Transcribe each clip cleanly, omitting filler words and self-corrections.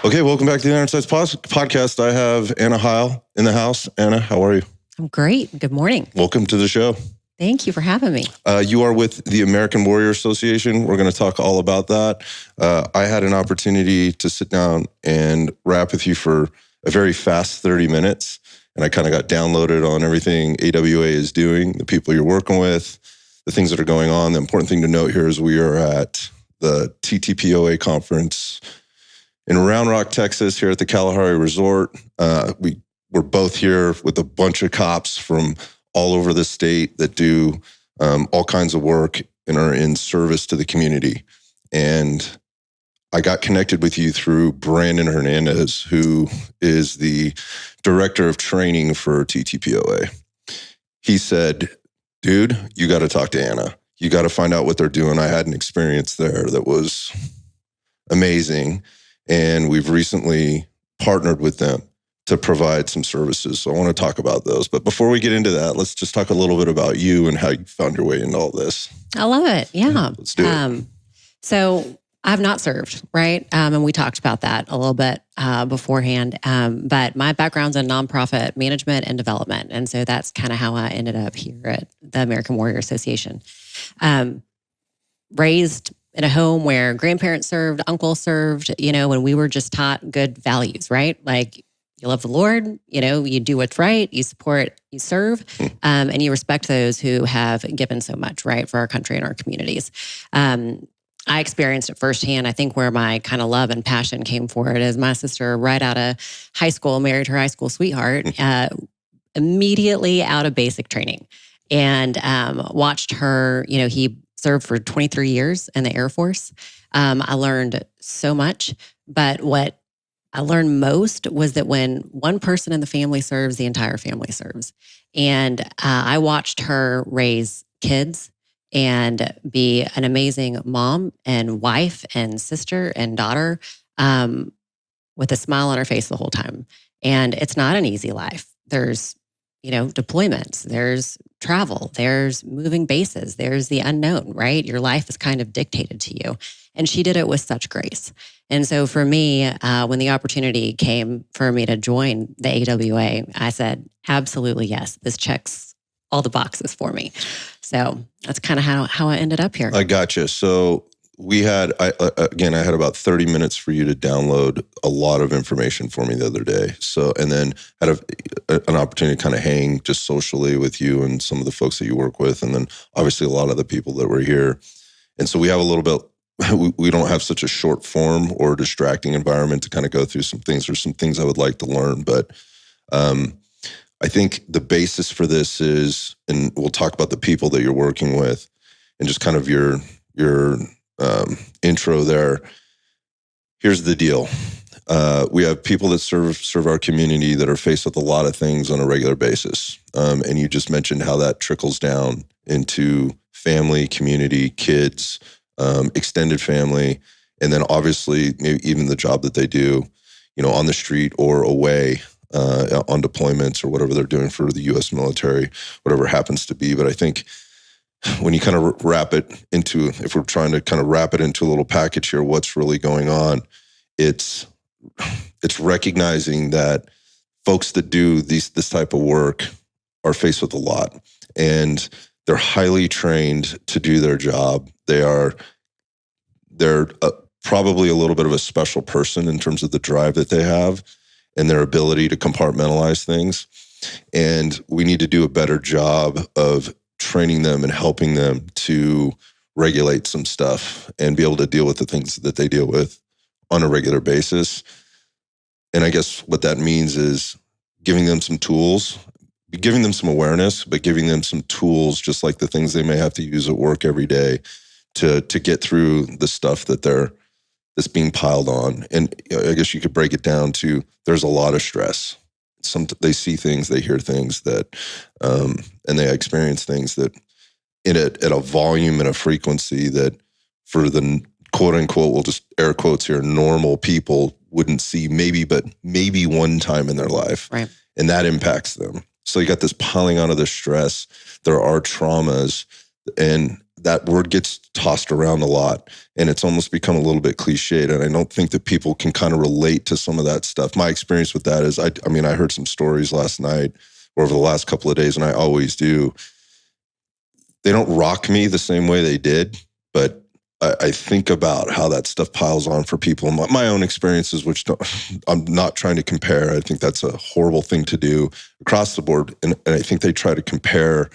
Okay, welcome back to the Iron Sights podcast. I have Anna Heil in the house. Anna, how are you? I'm great. Good morning. Welcome to the show. Thank you for having me. You are with the American Warrior Association. We're going to talk all about that. I had an opportunity to sit down and rap with you for a very fast 30 minutes, and I kind of got downloaded on everything AWA is doing, the people you're working with, the things that are going on. The important thing to note here is we are at the TTPOA conference in Round Rock, Texas, here at the Kalahari Resort. We're both here with a bunch of cops from all over the state that do all kinds of work and are in service to the community. And I got connected with you through Brandon Hernandez, who is the director of training for TTPOA. He said, dude, you got to talk to Anna. You got to find out what they're doing. I had an experience there that was amazing. And we've recently partnered with them to provide some services. So I want to talk about those. But before we get into that, let's just talk a little bit about you and how you found your way into all this. I love it. Yeah. Let's do it. So I've not served, right? And we talked about that a little bit beforehand. But my background's in nonprofit management and development. And so that's kind of how I ended up here at the American Warrior Association. Raised in a home where grandparents served, uncle served, when we were just taught good values, right? Like you love the Lord, you do what's right, you support, you serve, and you respect those who have given so much, right, for our country and our communities. I experienced it firsthand. I think where my kind of love and passion came for it is my sister, right out of high school, married her high school sweetheart, immediately out of basic training, and watched her, he served for 23 years in the Air Force. I learned so much, but what I learned most was that when one person in the family serves, the entire family serves. And I watched her raise kids and be an amazing mom and wife and sister and daughter with a smile on her face the whole time. And it's not an easy life. There's deployments, there's travel, there's moving bases, there's the unknown, right? Your life is kind of dictated to you. And she did it with such grace. And so for me, when the opportunity came for me to join the AWA, I said, absolutely yes, this checks all the boxes for me. So that's kind of how I ended up here. I gotcha. So I had about 30 minutes for you to download a lot of information for me the other day. So, and then had an opportunity to kind of hang just socially with you and some of the folks that you work with. And then obviously a lot of the people that were here. And so we have a little bit, we don't have such a short form or distracting environment to kind of go through some things. There's some things I would like to learn, but I think the basis for this is, and we'll talk about the people that you're working with and just kind of your intro there. Here's the deal. We have people that serve our community that are faced with a lot of things on a regular basis. And you just mentioned how that trickles down into family, community, kids, extended family, and then obviously maybe even the job that they do, on the street or away on deployments or whatever they're doing for the U.S. military, whatever it happens to be. But I think when you kind of wrap it into, if we're trying to kind of wrap it into a little package here, what's really going on, it's recognizing that folks that do this type of work are faced with a lot, and they're highly trained to do their job. They're probably a little bit of a special person in terms of the drive that they have and their ability to compartmentalize things. And we need to do a better job of training them and helping them to regulate some stuff and be able to deal with the things that they deal with on a regular basis. And I guess what that means is giving them some tools, giving them some awareness, but giving them some tools, just like the things they may have to use at work every day to get through the stuff that's being piled on. And I guess you could break it down to, there's a lot of stress. They see things, they hear things that, and they experience things that at a volume and a frequency that for the quote unquote, we'll just air quotes here, normal people wouldn't see maybe one time in their life. Right. And that impacts them. So you got this piling on of the stress. There are traumas, and that word gets tossed around a lot, and it's almost become a little bit cliched. And I don't think that people can kind of relate to some of that stuff. My experience with that is, I mean, I heard some stories last night or over the last couple of days, and I always do. They don't rock me the same way they did, but I think about how that stuff piles on for people. My own experiences, which I'm not trying to compare. I think that's a horrible thing to do across the board. And I think they try to compare,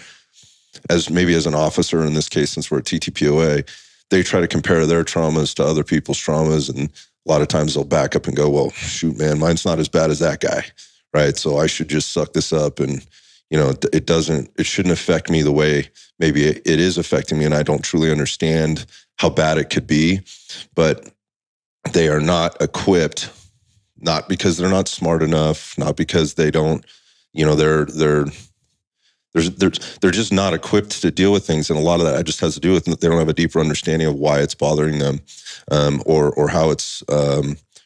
as maybe as an officer in this case, since we're at TTPOA, they try to compare their traumas to other people's traumas. And a lot of times they'll back up and go, well, shoot, man, mine's not as bad as that guy, right? So I should just suck this up. And, it shouldn't affect me the way maybe it is affecting me. And I don't truly understand how bad it could be, but they are not equipped, not because they're not smart enough, not because they don't, they're just not equipped to deal with things. And a lot of that just has to do with they don't have a deeper understanding of why it's bothering them, or how it's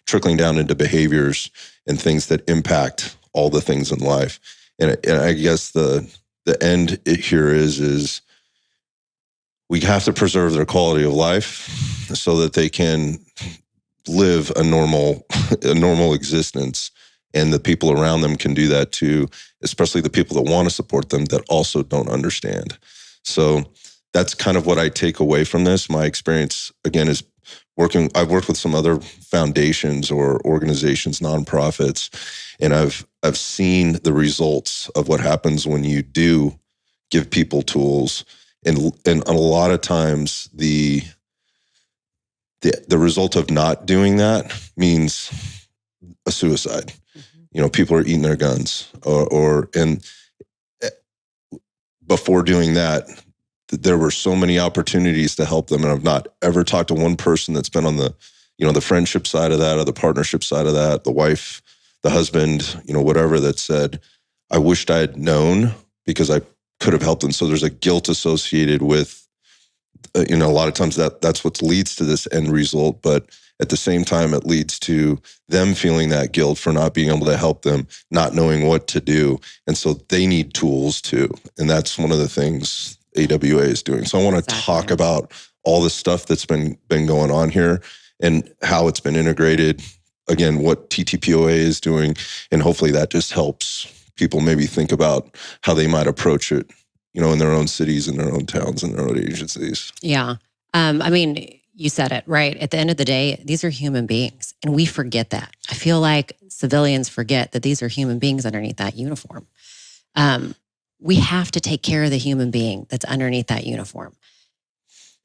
trickling down into behaviors and things that impact all the things in life. And I guess the end here is we have to preserve their quality of life so that they can live a normal existence, and the people around them can do that too, especially the people that want to support them that also don't understand. So that's kind of what I take away from this. My experience, again, is I've worked with some other foundations or organizations, nonprofits, and I've seen the results of what happens when you do give people tools. And a lot of times the result of not doing that means a suicide. Mm-hmm. People are eating their guns, and before doing that, there were so many opportunities to help them. And I've not ever talked to one person that's been on the friendship side of that, or the partnership side of that, the wife, the husband, whatever, that said, I wished I had known because I could have helped them. So there's a guilt associated with, a lot of times that's what leads to this end result. But at the same time, it leads to them feeling that guilt for not being able to help them, not knowing what to do. And so they need tools too. And that's one of the things AWA is doing. So I want to talk about all the stuff that's been going on here and how it's been integrated. Again, what TTPOA is doing, and hopefully that just helps people maybe think about how they might approach it, in their own cities, in their own towns, in their own agencies. Yeah. You said it, right? At the end of the day, these are human beings, and we forget that. I feel like civilians forget that these are human beings underneath that uniform. We have to take care of the human being that's underneath that uniform.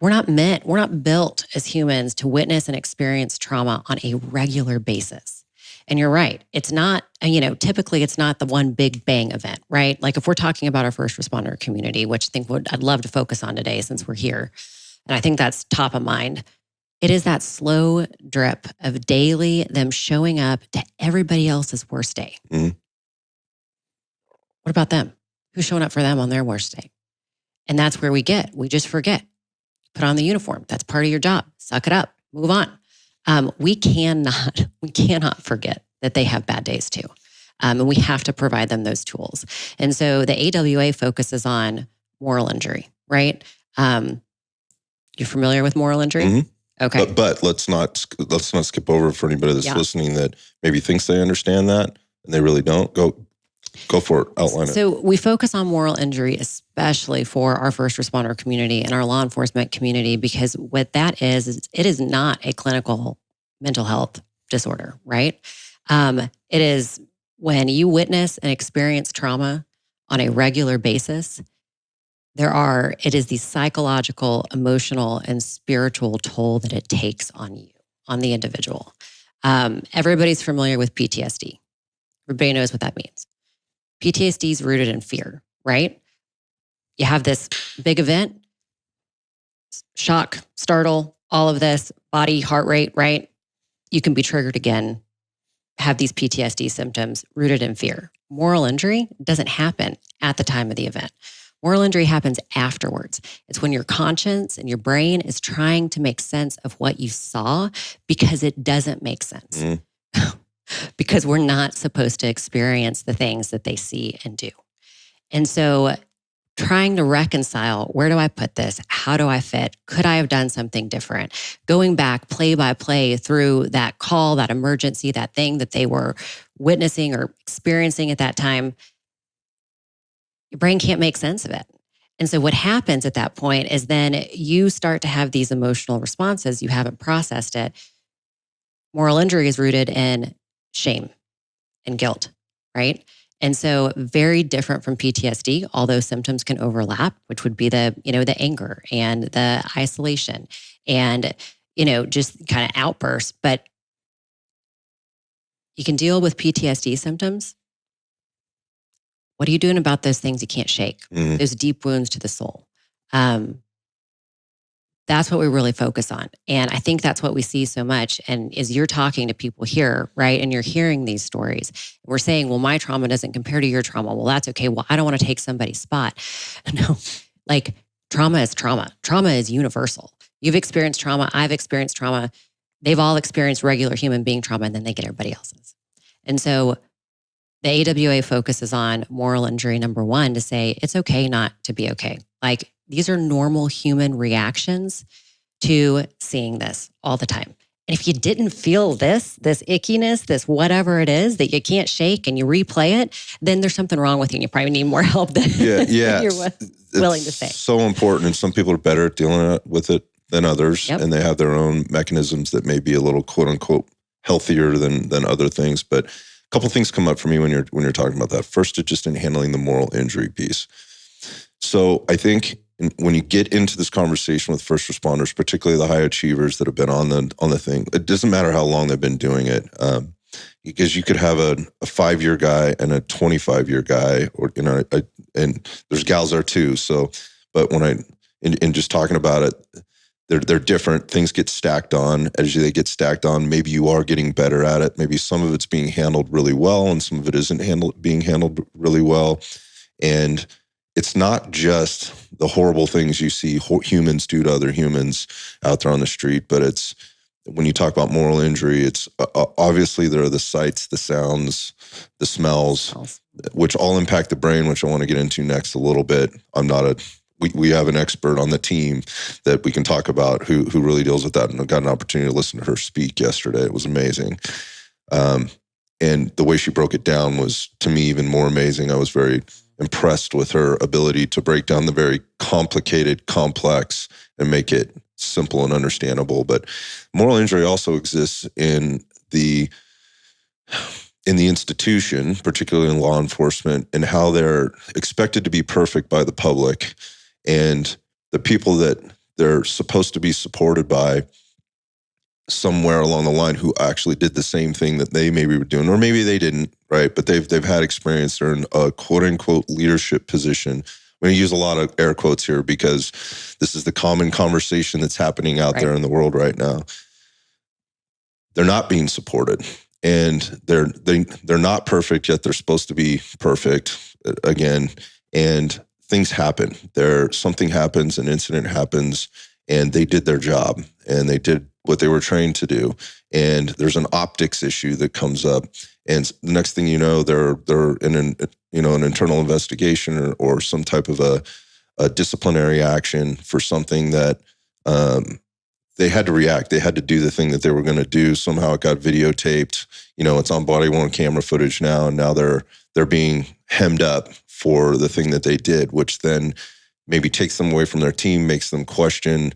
We're not built as humans to witness and experience trauma on a regular basis. And you're right. It's not, typically it's not the one big bang event, right? Like if we're talking about our first responder community, which I'd love to focus on today since we're here. And I think that's top of mind. It is that slow drip of daily them showing up to everybody else's worst day. Mm-hmm. What about them? Who's showing up for them on their worst day? And that's where we just forget. Put on the uniform. That's part of your job. Suck it up. Move on. We cannot forget that they have bad days too. And we have to provide them those tools. And so the AWA focuses on moral injury, right? You're familiar with moral injury? Mm-hmm. Okay. But let's not skip over for anybody that's listening that maybe thinks they understand that and they really don't. Go for it. Outline it. So we focus on moral injury, especially for our first responder community and our law enforcement community, because what that is it is not a clinical mental health disorder, right? It is when you witness and experience trauma on a regular basis, it is the psychological, emotional, and spiritual toll that it takes on you, on the individual. Everybody's familiar with PTSD. Everybody knows what that means. PTSD is rooted in fear, right? You have this big event, shock, startle, all of this, body, heart rate, right? You can be triggered again, have these PTSD symptoms rooted in fear. Moral injury doesn't happen at the time of the event. Moral injury happens afterwards. It's when your conscience and your brain is trying to make sense of what you saw because it doesn't make sense. Mm. Because we're not supposed to experience the things that they see and do. And so trying to reconcile, where do I put this? How do I fit? Could I have done something different? Going back play by play through that call, that emergency, that thing that they were witnessing or experiencing at that time, your brain can't make sense of it. And so what happens at that point is then you start to have these emotional responses. You haven't processed it. Moral injury is rooted in shame and guilt, right? And so very different from PTSD, although symptoms can overlap, which would be the anger and the isolation and, just kind of outbursts. But you can deal with PTSD symptoms. What are you doing about those things you can't shake? Those deep wounds to the soul. That's what we really focus on. And I think that's what we see so much. And as you're talking to people here, right, and you're hearing these stories, we're saying, well, my trauma doesn't compare to your trauma. Well, that's okay. Well, I don't want to take somebody's spot. No, like trauma is trauma. Trauma is universal. You've experienced trauma. I've experienced trauma. They've all experienced regular human being trauma, and then they get everybody else's. And so the AWA focuses on moral injury, number one, to say it's okay not to be okay. Like these are normal human reactions to seeing this all the time. And if you didn't feel this ickiness, this whatever it is that you can't shake and you replay it, then there's something wrong with you and you probably need more help than you're willing to say. So important. And some people are better at dealing with it than others. Yep. And they have their own mechanisms that may be a little quote unquote healthier than other things. But a couple of things come up for me when you're talking about that. First, it's just in handling the moral injury piece. So I think when you get into this conversation with first responders, particularly the high achievers that have been on the thing, it doesn't matter how long they've been doing it, because you could have a 5-year guy and a 25-year guy, or and there's gals there too. So, but when in just talking about it, they're different. Things get stacked on. As they get stacked on, maybe you are getting better at it. Maybe some of it's being handled really well, and some of it isn't being handled really well. And it's not just the horrible things you see humans do to other humans out there on the street, but it's when you talk about moral injury, it's obviously there are the sights, the sounds, the smells, which all impact the brain, which I want to get into next a little bit. We have an expert on the team that we can talk about who really deals with that, and I got an opportunity to listen to her speak yesterday. It was amazing. And the way she broke it down was, to me, even more amazing. I was very impressed with her ability to break down the very complicated, complex, and make it simple and understandable. But moral injury also exists in the institution, particularly in law enforcement, and how they're expected to be perfect by the public, and the people that they're supposed to be supported by somewhere along the line who actually did the same thing that they maybe were doing, or maybe they didn't, right? But they've had experience. They're in a quote unquote leadership position. I'm going to use a lot of air quotes here because this is the common conversation that's happening out there in the world right now. They're not being supported, and they're not perfect, yet they're supposed to be perfect again. And things happen. Something happens, an incident happens, and they did their job, and they did what they were trained to do. And there's an optics issue that comes up, and the next thing you know, they're in an internal investigation or some type of a disciplinary action for something that they had to react. They had to do the thing that they were going to do. Somehow it got videotaped. It's on body-worn camera footage now, and now they're being hemmed up for the thing that they did, which then maybe takes them away from their team, makes them question,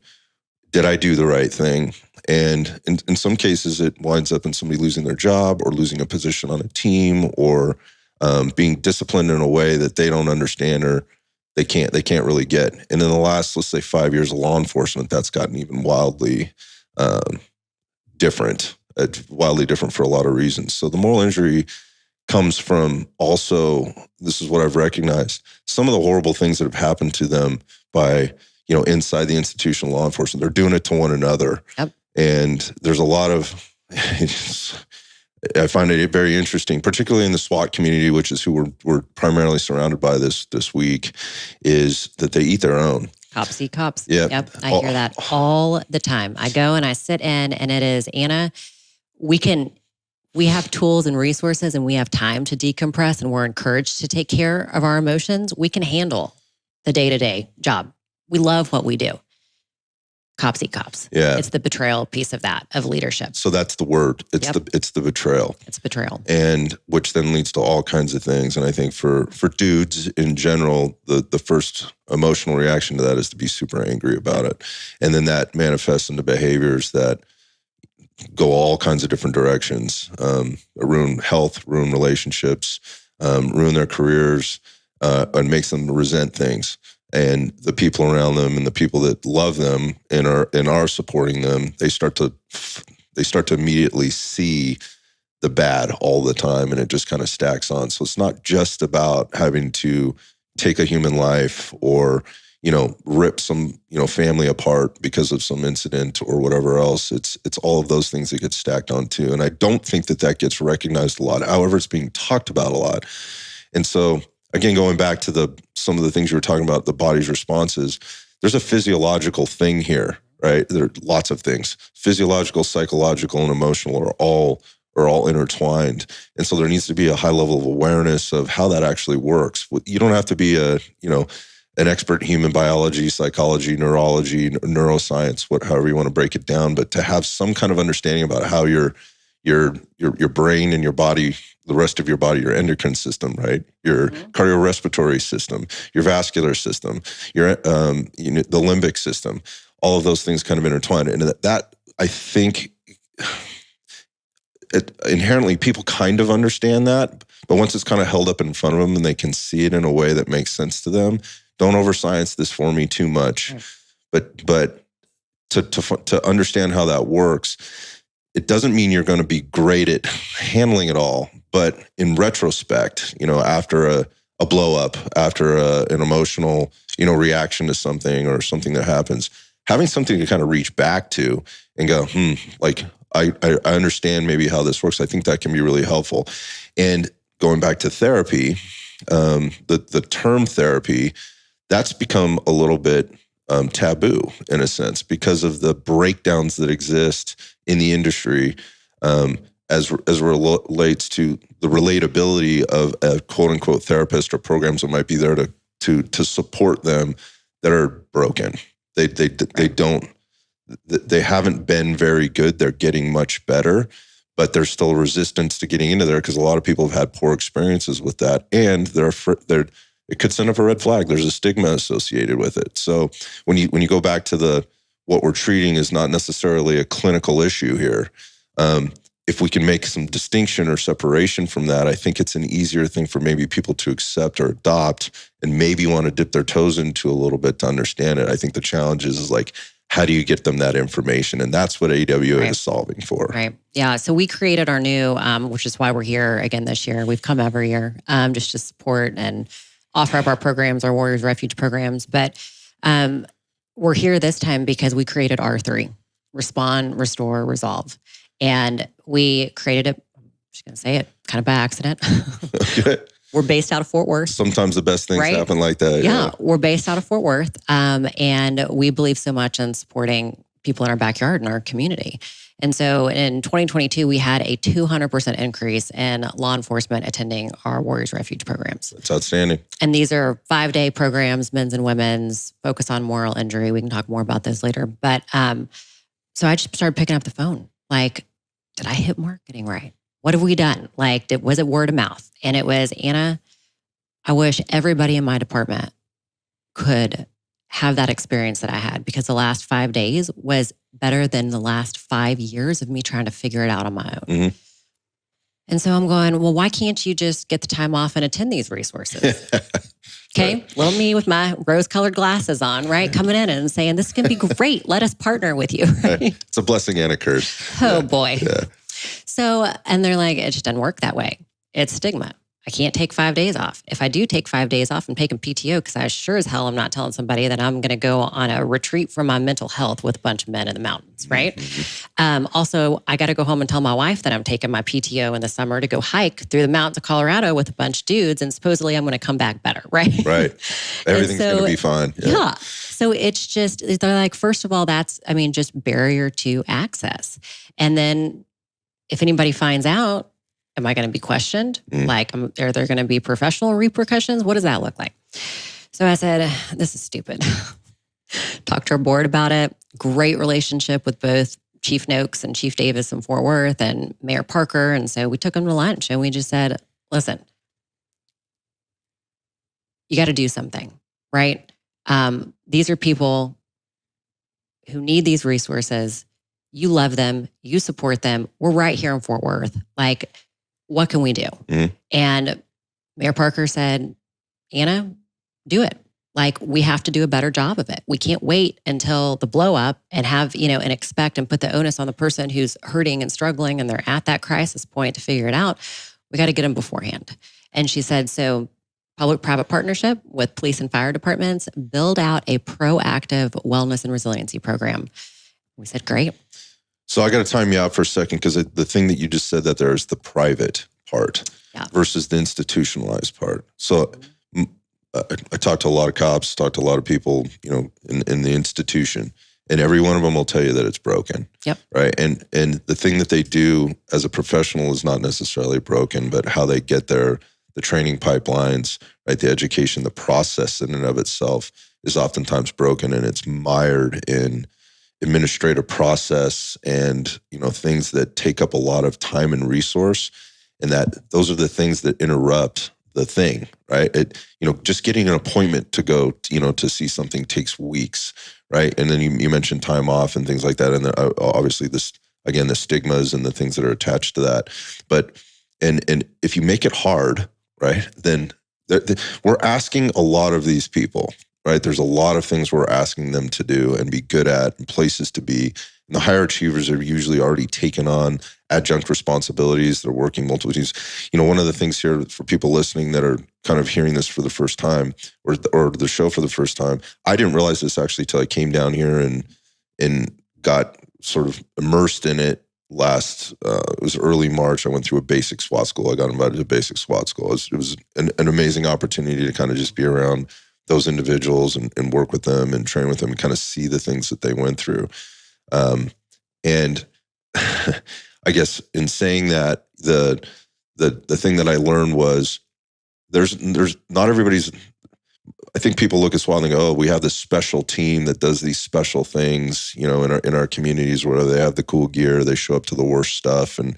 did I do the right thing? And in some cases, it winds up in somebody losing their job or losing a position on a team, or being disciplined in a way that they don't understand or they can't really get. And in the last, let's say, 5 years of law enforcement, that's gotten even wildly different for a lot of reasons. So the moral injury comes from also, this is what I've recognized, some of the horrible things that have happened to them by, inside the institution of law enforcement. They're doing it to one another. Yep. And there's a lot of, I find it very interesting, particularly in the SWAT community, which is who we're primarily surrounded by this week, is that they eat their own. Cops eat cops. Yep. I hear that all the time. I go and I sit in, and it is, Anna, we have tools and resources, and we have time to decompress, and we're encouraged to take care of our emotions. We can handle the day-to-day job. We love what we do. Cops eat cops. Yeah. It's the betrayal piece of that, of leadership. So that's the word. It's the betrayal. It's betrayal. And which then leads to all kinds of things. And I think for dudes in general, the first emotional reaction to that is to be super angry about it. And then that manifests into behaviors that go all kinds of different directions, ruin health, ruin relationships, ruin their careers, and makes them resent things. And the people around them and the people that love them and are supporting them, they start to immediately see the bad all the time, and it just kind of stacks on. So it's not just about having to take a human life or, rip some, family apart because of some incident or whatever else. It's all of those things that get stacked on too. And I don't think that gets recognized a lot. However, it's being talked about a lot. And so again, going back to some of the things you were talking about, the body's responses, there's a physiological thing here, right? There are lots of things. Physiological, psychological, and emotional are all intertwined. And so there needs to be a high level of awareness of how that actually works. You don't have to be an expert in human biology, psychology, neurology, neuroscience, however you want to break it down, but to have some kind of understanding about how your brain and your body, the rest of your body, your endocrine system, right? Your cardiorespiratory system, your vascular system, your the limbic system, all of those things kind of intertwine. And that I think inherently people kind of understand that, but once it's kind of held up in front of them and they can see it in a way that makes sense to them, don't overscience this for me too much. But to understand how that works, it doesn't mean you're going to be great at handling it all. But in retrospect, after a blow up, after an emotional, reaction to something or something that happens, having something to kind of reach back to and go, I understand maybe how this works. I think that can be really helpful. And going back to therapy, the term therapy, that's become a little bit taboo in a sense because of the breakdowns that exist in the industry as relates to the relatability of a quote unquote therapist or programs that might be there to support them that are broken. They haven't been very good. They're getting much better, but there's still a resistance to getting into there because a lot of people have had poor experiences with that, and it could send up a red flag. There's a stigma associated with it. So when you go back to what we're treating is not necessarily a clinical issue here. If we can make some distinction or separation from that, I think it's an easier thing for maybe people to accept or adopt and maybe want to dip their toes into a little bit to understand it. I think the challenge is like, how do you get them that information? And that's what AWA is solving for. Right. Yeah. So we created our new, which is why we're here again this year. We've come every year just to support and offer up our programs, our Warriors Refuge programs. But we're here this time because we created R3, Respond, Restore, Resolve. And we created it, I'm just going to say it, kind of by accident. Okay. We're based out of Fort Worth. Sometimes the best things happen like that. Yeah, we're based out of Fort Worth. And we believe so much in supporting people in our backyard and our community. And so in 2022, we had a 200% increase in law enforcement attending our Warriors Refuge programs. That's outstanding. And these are 5-day programs, men's and women's, focus on moral injury. We can talk more about this later. But so I just started picking up the phone. Like, did I hit marketing right? What have we done? Like, was it word of mouth? And it was, Anna, I wish everybody in my department could have that experience that I had, because the last 5 days was better than the last 5 years of me trying to figure it out on my own. Mm-hmm. And so I'm going, well, why can't you just get the time off and attend these resources? Okay. Right. Little me with my rose-colored glasses on, right? Coming in and saying, this is going to be great. Let us partner with you. Right? It's a blessing and a curse. Oh, boy. Yeah. So, and they're like, it just doesn't work that way. It's stigma. I can't take 5 days off. If I do take 5 days off, I'm taking PTO, because I sure as hell am not telling somebody that I'm going to go on a retreat for my mental health with a bunch of men in the mountains, right? Mm-hmm. Also, I got to go home and tell my wife that I'm taking my PTO in the summer to go hike through the mountains of Colorado with a bunch of dudes, and supposedly I'm going to come back better, right? Right. Everything's going to be fine. Yeah. So it's just, they're like, first of all, that's, just barrier to access. And then if anybody finds out, am I going to be questioned? Like, are there going to be professional repercussions? What does that look like? So I said, this is stupid. Talked to our board about it. Great relationship with both Chief Noakes and Chief Davis in Fort Worth and Mayor Parker. And so we took them to lunch and we just said, listen, you got to do something, right? These are people who need these resources. You love them. You support them. We're right here in Fort Worth. Like, what can we do? Mm-hmm. And Mayor Parker said, Anna, do it. Like, we have to do a better job of it. We can't wait until the blow up and have, and expect and put the onus on the person who's hurting and struggling and they're at that crisis point to figure it out. We got to get them beforehand. And she said, so public-private partnership with police and fire departments, build out a proactive wellness and resiliency program. We said, great. So I got to time you out for a second because the thing that you just said that there is the private part versus the institutionalized part. So I talked to a lot of cops, talked to a lot of people, in the institution, and every one of them will tell you that it's broken. Yep. Right. And the thing that they do as a professional is not necessarily broken, but how they get there, the training pipelines, right, the education, the process in and of itself is oftentimes broken, and it's mired in administrative process and, things that take up a lot of time and resource. And that those are the things that interrupt the thing, right? Just getting an appointment to go, to see something takes weeks, right? And then you mentioned time off and things like that. And obviously the stigmas and the things that are attached to that. But, and if you make it hard, right, then we're asking a lot of these people, right? There's a lot of things we're asking them to do and be good at and places to be. And the higher achievers are usually already taken on adjunct responsibilities. They're working multiple teams. One of the things here for people listening that are kind of hearing this for the first time or the show for the first time, I didn't realize this actually till I came down here and got sort of immersed in it it was early March. I went through a basic SWAT school. I got invited to a basic SWAT school. It was an amazing opportunity to kind of just be around those individuals and work with them and train with them and kind of see the things that they went through. And I guess in saying that, the thing that I learned was there's not everybody's. I think people look at SWAT and they go, "Oh, we have this special team that does these special things," in our communities where they have the cool gear, they show up to the worst stuff and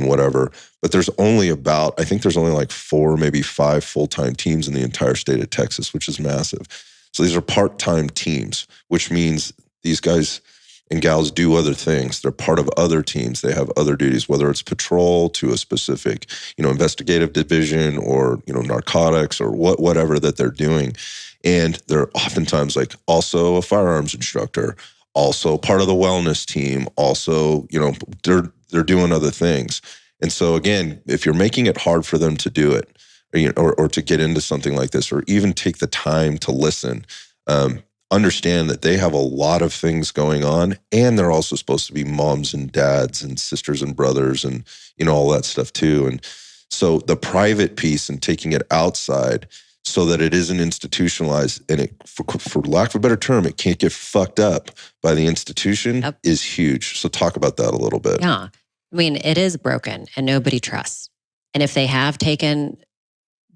whatever. But there's only like 4, maybe 5 full-time teams in the entire state of Texas, which is massive. So these are part-time teams, which means these guys and gals do other things. They're part of other teams. They have other duties, whether it's patrol to a specific, investigative division or, narcotics or whatever that they're doing. And they're oftentimes like also a firearms instructor, also part of the wellness team, also, they're doing other things. And so again, if you're making it hard for them to do it, or to get into something like this, or even take the time to listen, understand that they have a lot of things going on, and they're also supposed to be moms and dads and sisters and brothers and, all that stuff too. And so the private piece and taking it outside so that it isn't institutionalized and it, for lack of a better term, it can't get fucked up by the institution is huge. So talk about that a little bit. Yeah. I mean, it is broken and nobody trusts. And if they have taken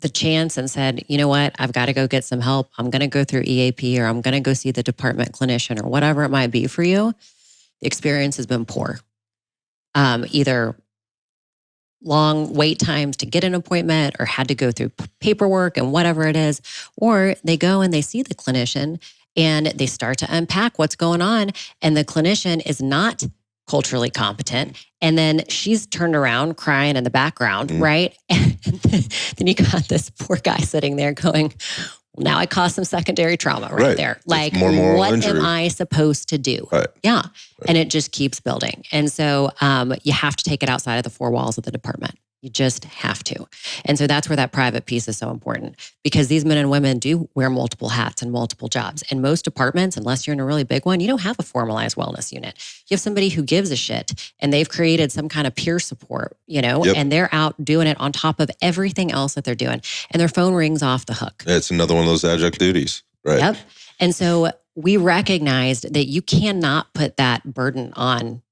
the chance and said, you know what, I've got to go get some help. I'm going to go through EAP or I'm going to go see the department clinician or whatever it might be for you. The experience has been poor. Either long wait times to get an appointment or had to go through paperwork and whatever it is, or they go and they see the clinician and they start to unpack what's going on and the clinician is not culturally competent. And then she's turned around crying in the background, right? And then you got this poor guy sitting there going, well, now I caused some secondary trauma right there. Like, what am I supposed to do? Right. Yeah. Right. And it just keeps building. And so you have to take it outside of the 4 walls of the department. You just have to. And so that's where that private piece is so important, because these men and women do wear multiple hats and multiple jobs. And most departments, unless you're in a really big one, you don't have a formalized wellness unit. You have somebody who gives a shit and they've created some kind of peer support, and they're out doing it on top of everything else that they're doing. And their phone rings off the hook. It's another one of those adjunct duties, right? Yep. And so we recognized that you cannot put that burden on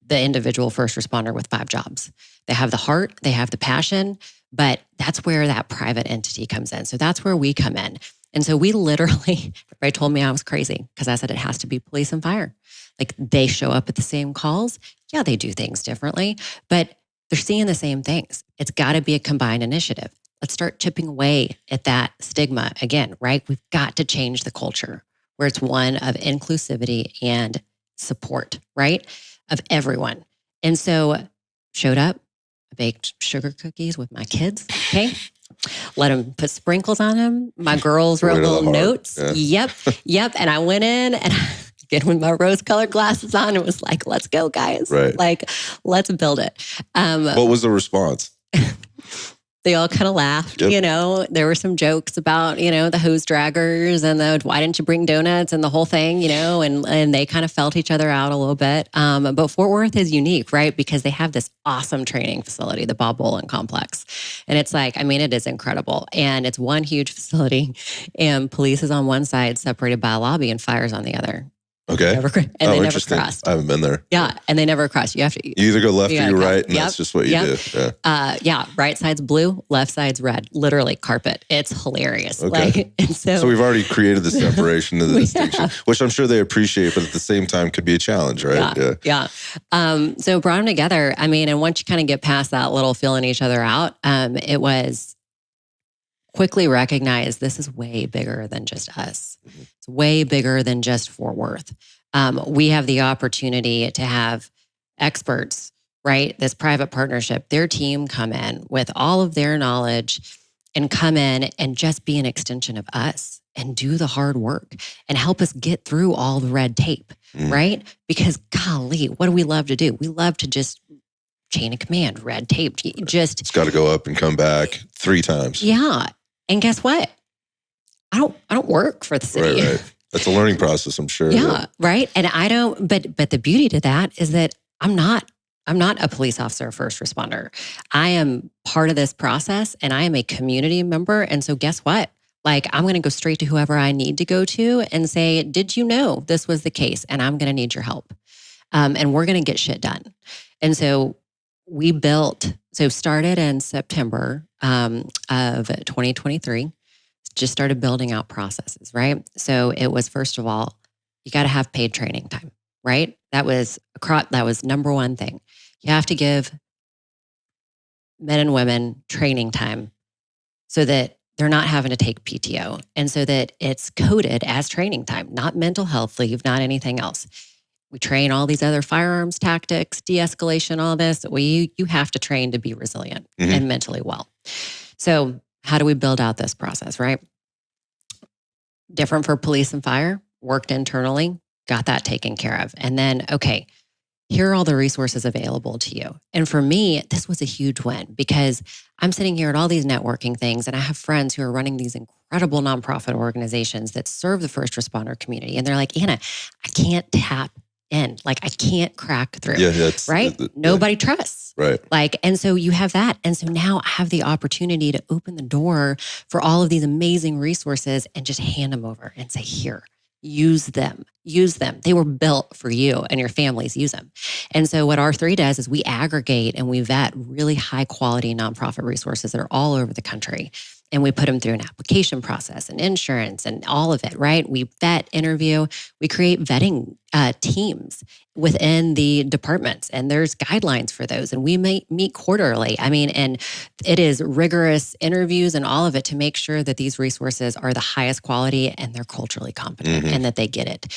the individual first responder with 5 jobs. They have the heart, they have the passion, but that's where that private entity comes in. So that's where we come in. And so we literally, everybody told me I was crazy because I said it has to be police and fire. Like they show up at the same calls. Yeah, they do things differently, but they're seeing the same things. It's got to be a combined initiative. Let's start chipping away at that stigma again, right? We've got to change the culture where it's one of inclusivity and support, right? Of everyone. And so showed up, I baked sugar cookies with my kids. Okay. Let them put sprinkles on them. My girls wrote little notes. Yeah. Yep. And I went in and again with my rose-colored glasses on, it was like, let's go, guys. Right. Like, let's build it. What was the response? They all kind of laughed, you know, there were some jokes about, you know, the hose draggers and the, why didn't you bring donuts and the whole thing, you know, and they kind of felt each other out a little bit. But Fort Worth is unique, right? Because they have this awesome training facility, the Bob Bolin Complex. And it's like, I mean, it is incredible. And it's one huge facility and police is on one side separated by a lobby and fire's on the other. Okay. They never crossed. I haven't been there. Yeah. And they never cross. You have to. You either go left or you right, and that's just what you do. Yeah. Right side's blue, left side's red. Literally carpet. It's hilarious. Okay. Like, and so we've already created the separation and the distinction, which I'm sure they appreciate, but at the same time could be a challenge, right? Yeah. So brought them together. I mean, and once you kind of get past that little feeling each other out, it was quickly recognized this is way bigger than just us. Mm-hmm. It's way bigger than just Fort Worth. We have the opportunity to have experts, right? This private partnership, their team come in with all of their knowledge and come in and just be an extension of us and do the hard work and help us get through all the red tape, right? Because golly, what do we love to do? We love to just chain of command, red tape. It's got to go up and come back 3 times. Yeah. And guess what? I don't work for the city. Right. That's a learning process, I'm sure. Yeah, right. And I don't, but the beauty to that is that I'm not a police officer or first responder. I am part of this process and I am a community member. And so guess what? Like I'm going to go straight to whoever I need to go to and say, did you know this was the case? And I'm going to need your help. And we're going to get shit done. And so started in September of 2023, just started building out processes, right? So it was, first of all, you got to have paid training time, right? That was number one thing. You have to give men and women training time so that they're not having to take PTO and so that it's coded as training time, not mental health leave, not anything else. We train all these other firearms tactics, de-escalation, all this. You have to train to be resilient and mentally well. So how do we build out this process, right? Different for police and fire, worked internally, got that taken care of. And then, okay, here are all the resources available to you. And for me, this was a huge win because I'm sitting here at all these networking things and I have friends who are running these incredible nonprofit organizations that serve the first responder community. And they're like, Anna, I can't tap in. Like I can't crack through. Yeah, right? Nobody trusts. Right. Like, and so you have that. And so now I have the opportunity to open the door for all of these amazing resources and just hand them over and say, here, use them. They were built for you and your families. Use them. And so what R3 does is we aggregate and we vet really high quality nonprofit resources that are all over the country. And we put them through an application process and insurance and all of it, right? We vet, interview, we create vetting teams within the departments. And there's guidelines for those. And we may meet quarterly. I mean, and it is rigorous interviews and all of it to make sure that these resources are the highest quality and they're culturally competent and that they get it.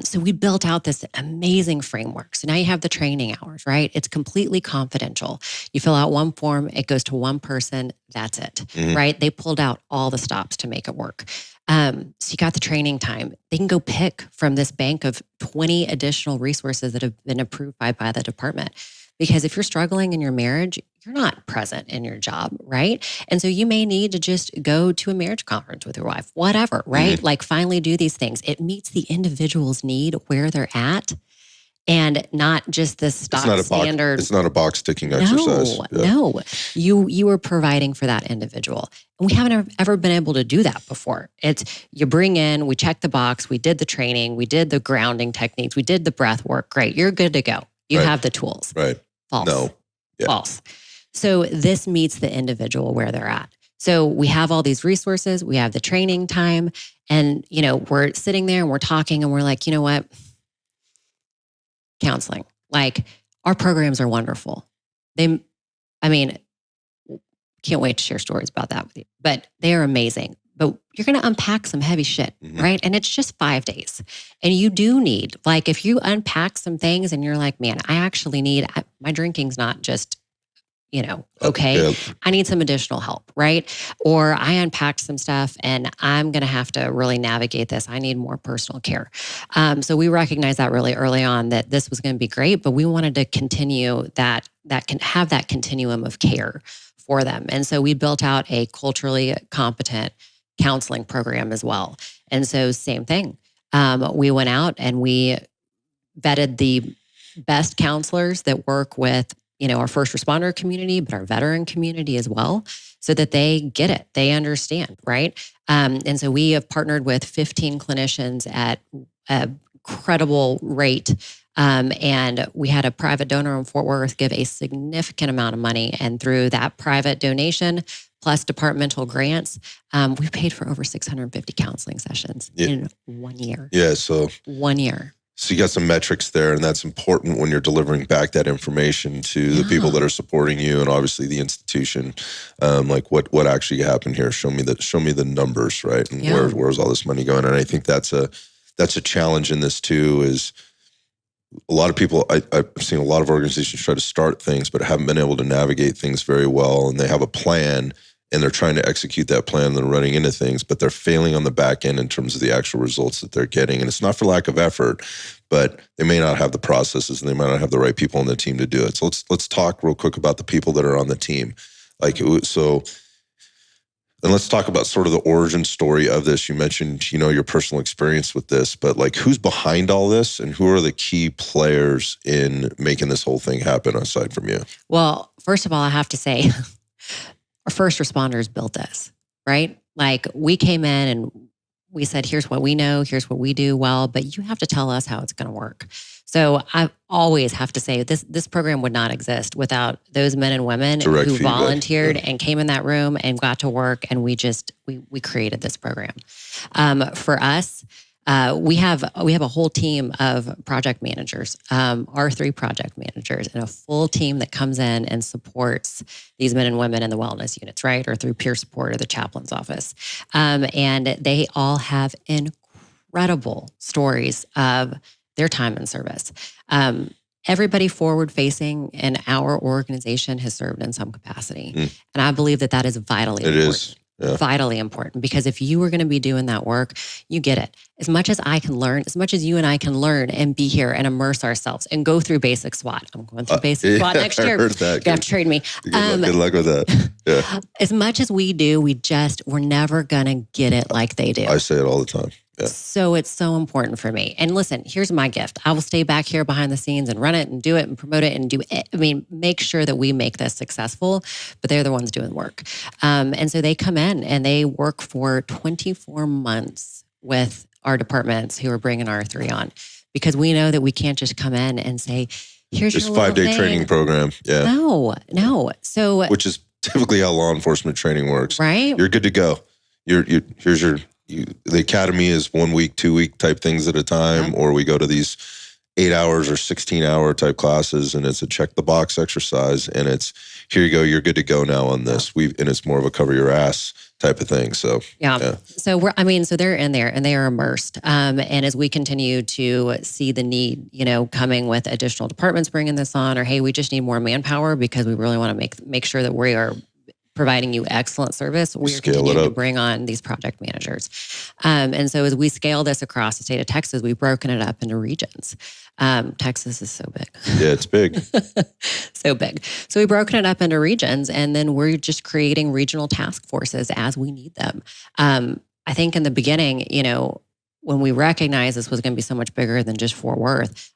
So we built out this amazing framework. So now you have the training hours, right? It's completely confidential. You fill out one form, it goes to one person, that's it, right? They pulled out all the stops to make it work. So you got the training time. They can go pick from this bank of 20 additional resources that have been approved by the department. Because if you're struggling in your marriage, you're not present in your job, right? And so you may need to just go to a marriage conference with your wife, whatever, right? Like finally do these things. It meets the individual's need where they're at and not just the stock standard. It's not a box ticking exercise. No. You are providing for that individual. And we haven't ever been able to do that before. It's you bring in, we check the box, we did the training, we did the grounding techniques, we did the breath work. Great, you're good to go. You have the tools. Right. False. No. Yeah. False. So this meets the individual where they're at. So we have all these resources, we have the training time, and, we're sitting there and we're talking and we're like, you know what? Counseling. Like, our programs are wonderful. I mean, can't wait to share stories about that with you, but they are amazing. But you're going to unpack some heavy shit, right? And it's just 5 days. And you do need, like, if you unpack some things and you're like, man, I actually need, my drinking's not just, okay, I need some additional help, right? Or I unpacked some stuff and I'm going to have to really navigate this. I need more personal care. So we recognized that really early on that this was going to be great, but we wanted to continue that can have that continuum of care for them. And so we built out a culturally competent counseling program as well. And so same thing. We went out and we vetted the best counselors that work with, our first responder community, but our veteran community as well, so that they get it, they understand, right? And so we have partnered with 15 clinicians at a credible rate. And we had a private donor in Fort Worth give a significant amount of money. And through that private donation plus departmental grants, we paid for over 650 counseling sessions in 1 year. Yeah, so 1 year. So you got some metrics there, and that's important when you're delivering back that information to the people that are supporting you, and obviously the institution. Like what actually happened here? Show me the numbers, right? And where's all this money going? And I think that's a challenge in this too. Is a lot of people, I've seen a lot of organizations try to start things, but haven't been able to navigate things very well, and they have a plan. And they're trying to execute that plan and they're running into things, but they're failing on the back end in terms of the actual results that they're getting. And it's not for lack of effort, but they may not have the processes and they might not have the right people on the team to do it. So let's talk real quick about the people that are on the team. And let's talk about sort of the origin story of this. You mentioned, your personal experience with this, but like who's behind all this and who are the key players in making this whole thing happen aside from you? Well, first of all, I have to say, our first responders built this, right? Like we came in and we said, here's what we know, here's what we do well, but you have to tell us how it's going to work. So I always have to say this program would not exist without those men and women who volunteered and came in that room and got to work. And we created this program. For us, we have a whole team of project managers, R3 project managers, and a full team that comes in and supports these men and women in the wellness units, right? Or through peer support or the chaplain's office. And they all have incredible stories of their time in service. Everybody forward facing in our organization has served in some capacity. And I believe that is vitally important. It is. Yeah. Vitally important, because if you were going to be doing that work, you get it. As much as I can learn, as much as you and I can learn and be here and immerse ourselves and go through basic SWAT. I'm going through basic SWAT next year. I heard that. You have to trade me. Good luck with that. Yeah. As much as we do, we're never going to get it like they do. I say it all the time. Yeah. So it's so important for me. And listen, here's my gift. I will stay back here behind the scenes and run it and do it and promote it and do it. I mean, make sure that we make this successful, but they're the ones doing the work. And so they come in and they work for 24 months with our departments who are bringing R3 on, because we know that we can't just come in and say, here's this your 5-day training program. Yeah. No. So, which is typically how law enforcement training works. Right. You're good to go. The academy is 1 week, 2 week type things at a time, or we go to these 8 hours or 16-hour type classes, and it's a check the box exercise, and it's here you go, you're good to go now on this. And it's more of a cover your ass type of thing. So yeah. So so they're in there and they are immersed. And as we continue to see the need, coming with additional departments bringing this on, or hey, we just need more manpower because we really want to make sure that we are providing you excellent service, we are continuing to bring on these project managers. And so as we scale this across the state of Texas, we've broken it up into regions. Texas is so big. Yeah, it's big. So big. So we've broken it up into regions, and then we're just creating regional task forces as we need them. I think in the beginning, when we recognized this was going to be so much bigger than just Fort Worth,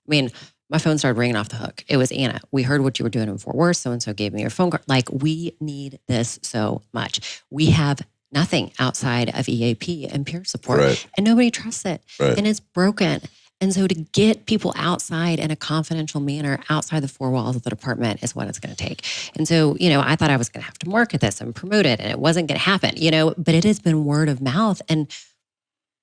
my phone started ringing off the hook. It was, Anna, we heard what you were doing in Fort Worth. So-and-so gave me your phone card. Like, we need this so much. We have nothing outside of EAP and peer support. Right. And nobody trusts it. Right. And it's broken. And so to get people outside in a confidential manner outside the four walls of the department is what it's going to take. And so, I thought I was going to have to market this and promote it and it wasn't going to happen, but it has been word of mouth. And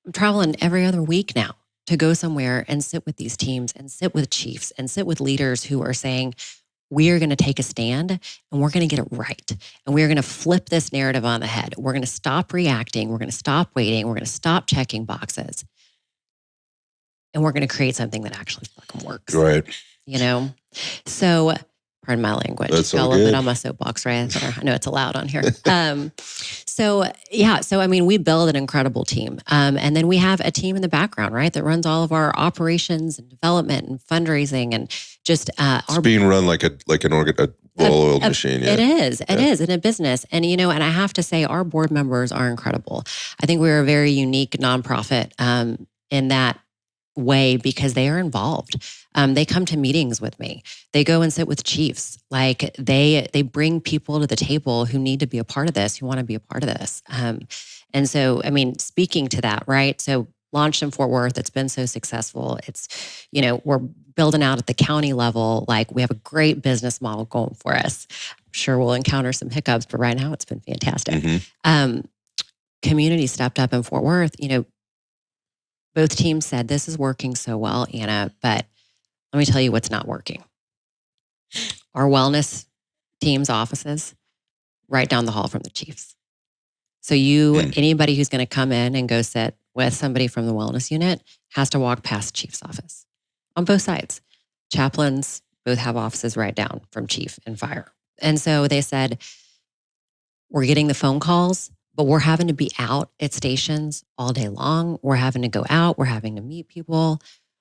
I'm traveling every other week now to go somewhere and sit with these teams and sit with chiefs and sit with leaders who are saying, we are going to take a stand and we're going to get it right. And we're going to flip this narrative on the head. We're going to stop reacting. We're going to stop waiting. We're going to stop checking boxes. And we're going to create something that actually fucking works. Right. So pardon my language. That's Got a all little good. bit on my soapbox, right? I know it's allowed on here. So we build an incredible team. And then we have a team in the background, right? That runs all of our operations and development and fundraising and just it's being run like a well-oiled machine. Yeah. It is. It is in a business. And, and I have to say our board members are incredible. I think we're a very unique nonprofit in that way because they are involved. They come to meetings with me. They go and sit with chiefs. Like they bring people to the table who need to be a part of this, who want to be a part of this. And so, speaking to that, right? So launched in Fort Worth, it's been so successful. It's, we're building out at the county level. Like we have a great business model going for us. I'm sure we'll encounter some hiccups, but right now it's been fantastic. Mm-hmm. Community stepped up in Fort Worth, both teams said, this is working so well, Anna, but let me tell you what's not working. Our wellness team's offices right down the hall from the chiefs. So anybody who's going to come in and go sit with somebody from the wellness unit has to walk past the chief's office on both sides. Chaplains both have offices right down from chief and fire. And so they said, we're getting the phone calls, but we're having to be out at stations all day long. We're having to go out. We're having to meet people.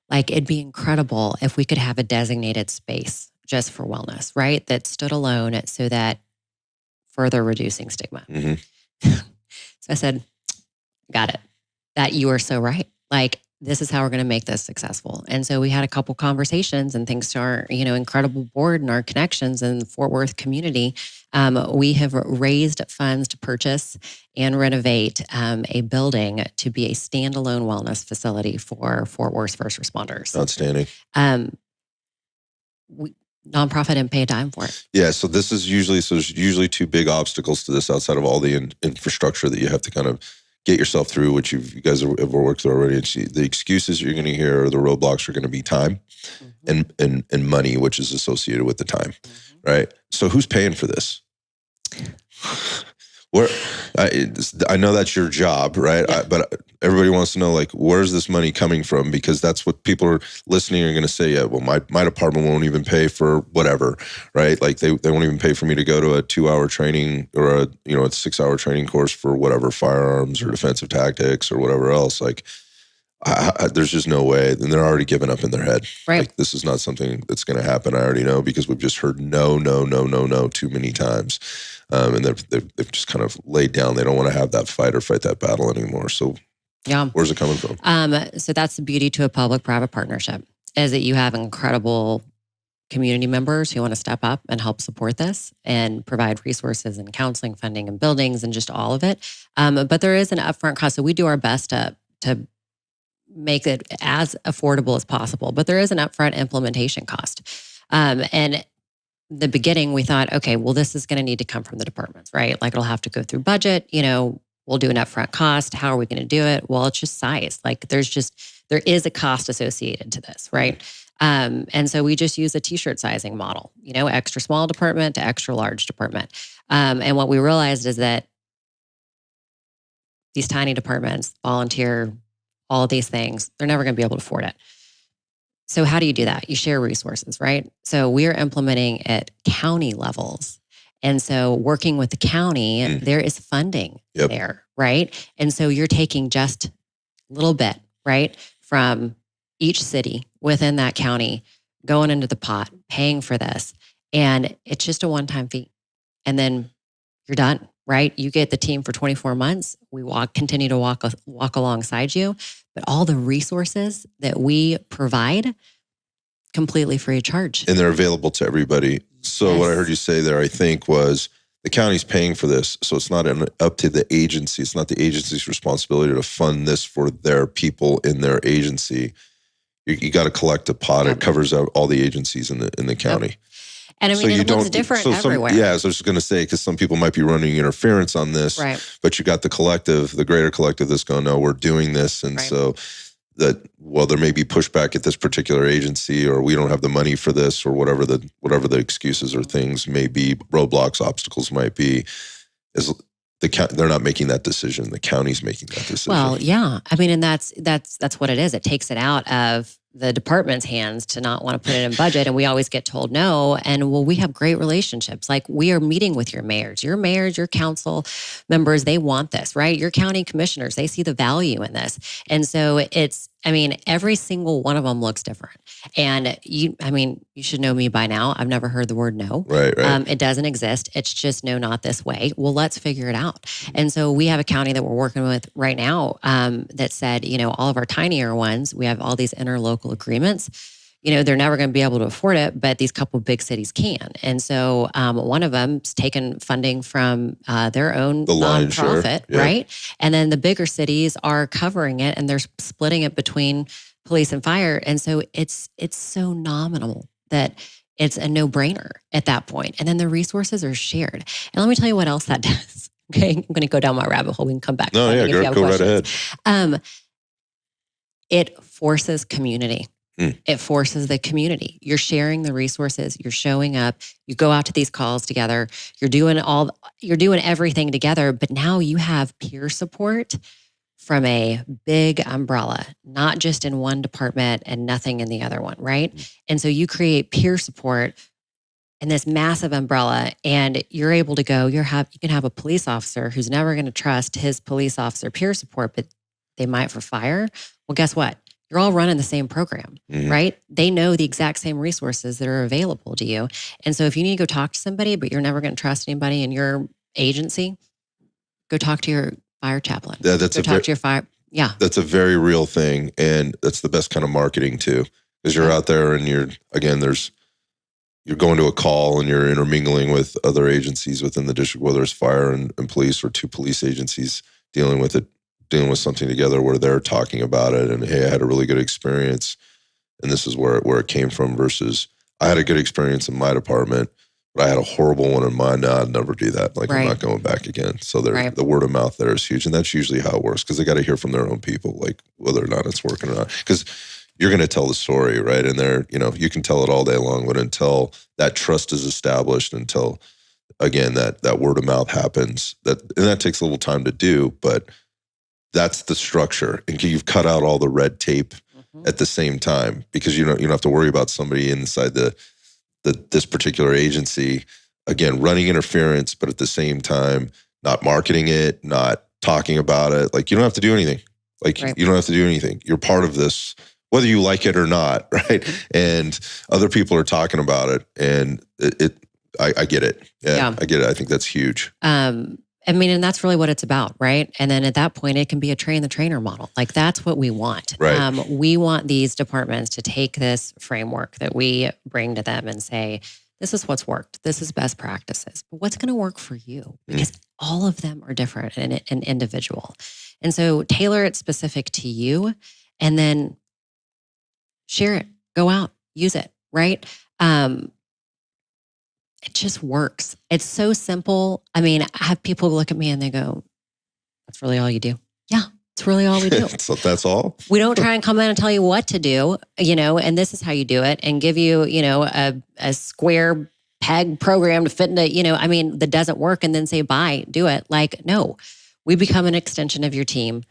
Like it'd be incredible if we could have a designated space just for wellness, right? That stood alone so that further reducing stigma. Mm-hmm. So I said, got it. That you are so right. Like this is how we're going to make this successful. And so we had a couple conversations and thanks to our, incredible board and our connections in the Fort Worth community, we have raised funds to purchase and renovate a building to be a standalone wellness facility for Fort Worth first responders. Outstanding. Nonprofit didn't pay a dime for it. Yeah, so there's usually two big obstacles to this outside of all the infrastructure that you have to kind of get yourself through, which you guys have worked through already. And the excuses you're going to hear, or the roadblocks are going to be time and money, which is associated with the time, right? So who's paying for this? I know that's your job, right? Yeah. But everybody wants to know, like, where's this money coming from? Because that's what people are listening are going to say. Yeah, well, my department won't even pay for whatever, right? Like they won't even pay for me to go to a 2-hour training or a 6-hour training course for whatever firearms or defensive tactics or whatever else. Like, there's just no way. And they're already giving up in their head. Right. Like this is not something that's going to happen. I already know because we've just heard no too many times. And they've just kind of laid down. They don't want to have that fight or fight that battle anymore. So yeah, where's it coming from? So that's the beauty to a public-private partnership is that you have incredible community members who want to step up and help support this and provide resources and counseling, funding and buildings and just all of it. But there is an upfront cost. So we do our best to make it as affordable as possible, but there is an upfront implementation cost. And the beginning, we thought, okay, well, this is going to need to come from the departments, right? Like it'll have to go through budget, we'll do an upfront cost. How are we going to do it? Well, it's just size. Like there is a cost associated to this, right? And so we just use a t-shirt sizing model, extra small department to extra large department. And what we realized is that these tiny departments, volunteer, all of these things, they're never going to be able to afford it. So how do you do that? You share resources, right? So we're implementing at county levels. And so working with the county, there is funding there, right? And so you're taking just a little bit, right, from each city within that county, going into the pot, paying for this. And it's just a one-time fee. And then you're done, right? You get the team for 24 months. We continue to walk alongside you. But all the resources that we provide, completely free of charge. And they're available to everybody. So what I heard you say there, I think, was the county's paying for this. So it's not up to the agency. It's not the agency's responsibility to fund this for their people in their agency. You got to collect a pot. Yep. It covers out all the agencies in the county. And I mean, it looks different everywhere. Yeah, so I was just going to say, because some people might be running interference on this, Right. but you got the collective, the greater collective that's going, no, we're doing this. And Right. so that, well, there may be pushback at this particular agency, or we don't have the money for this, or whatever the excuses or things may be, roadblocks, obstacles might be, is they're not making that decision. The county's making that decision. Well, yeah. I mean, and that's what it is. It takes it out of the department's hands to not want to put it in budget. And we always get told no. And well, we have great relationships. Like, we are meeting with your mayors, your council members. They want this, right? Your county commissioners, they see the value in this. And so every single one of them looks different. And you should know me by now. I've never heard the word no. Right. It doesn't exist. It's just no, not this way. Well, let's figure it out. And so we have a county that we're working with right now that said, all of our tinier ones, we have all these interlocal agreements. They're never going to be able to afford it, but these couple big cities can. And so one of them's taken funding from their own nonprofit, right? And then the bigger cities are covering it, and they're splitting it between police and fire. And so it's so nominal that it's a no-brainer at that point. And then the resources are shared. And let me tell you what else that does. Okay, I'm going to go down my rabbit hole. We can come back. No, yeah, go right ahead. It forces community. It forces the community. You're sharing the resources. You're showing up. You go out to these calls together. You're doing everything together. But now you have peer support from a big umbrella, not just in one department and nothing in the other one, right? And so you create peer support in this massive umbrella, and you're able to go. You can have a police officer who's never going to trust his police officer peer support, but they might for fire. Well, guess what? You're all running the same program, right? They know the exact same resources that are available to you. And so if you need to go talk to somebody, but you're never going to trust anybody in your agency, go talk to your fire chaplain. Yeah, talk to your fire. Yeah. That's a very real thing. And that's the best kind of marketing too, because you're out there and you're going to a call and you're intermingling with other agencies within the district, whether it's fire and police, or two police agencies dealing with something together where they're talking about it, and hey, I had a really good experience, and this is where it came from, versus I had a good experience in my department, but I had a horrible one in mine. No, I'd never do that. Like, I'm not going back again. So the word of mouth there is huge, and that's usually how it works, because they got to hear from their own people, like whether or not it's working or not, because you're going to tell the story, right? And you can tell it all day long, but until that trust is established, until again that word of mouth happens, and that takes a little time to do, but that's the structure. And you've cut out all the red tape at the same time, because you don't have to worry about somebody inside this particular agency, again, running interference, but at the same time, not marketing it, not talking about it. Like, you don't have to do anything. You don't have to do anything. You're part of this, whether you like it or not, right? And other people are talking about it, and I get it. Yeah, I get it. I think that's huge. And that's really what it's about, right? And then at that point, it can be a train the trainer model. Like, that's what we want. Right. We want these departments to take this framework that we bring to them and say, this is what's worked. This is best practices. But what's going to work for you? Because all of them are different and individual. And so tailor it specific to you, and then share it. Go out, use it, right? It just works. It's so simple. I mean, I have people look at me and they go, that's really all you do? Yeah, it's really all we do. So that's all? We don't try and come in and tell you what to do, and this is how you do it, and give you, a square peg program to fit into, that doesn't work, and then say, bye, do it. Like, no, we become an extension of your team.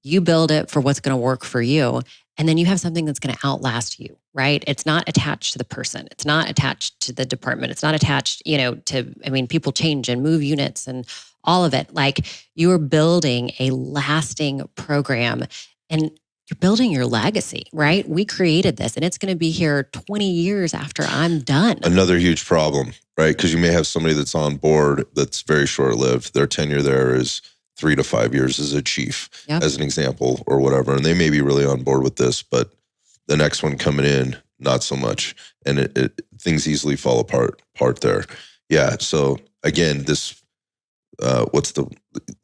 You build it for what's going to work for you. And then you have something that's going to outlast you, right? It's not attached to the person. It's not attached to the department. It's not attached, people change and move units and all of it. Like, you are building a lasting program, and you're building your legacy, right? We created this, and it's going to be here 20 years after I'm done. Another huge problem, right? Because you may have somebody that's on board that's very short-lived. Their tenure there is 3 to 5 years as a chief, as an example, or whatever. And they may be really on board with this, but the next one coming in, not so much. And things easily fall apart there. Yeah. So again, this,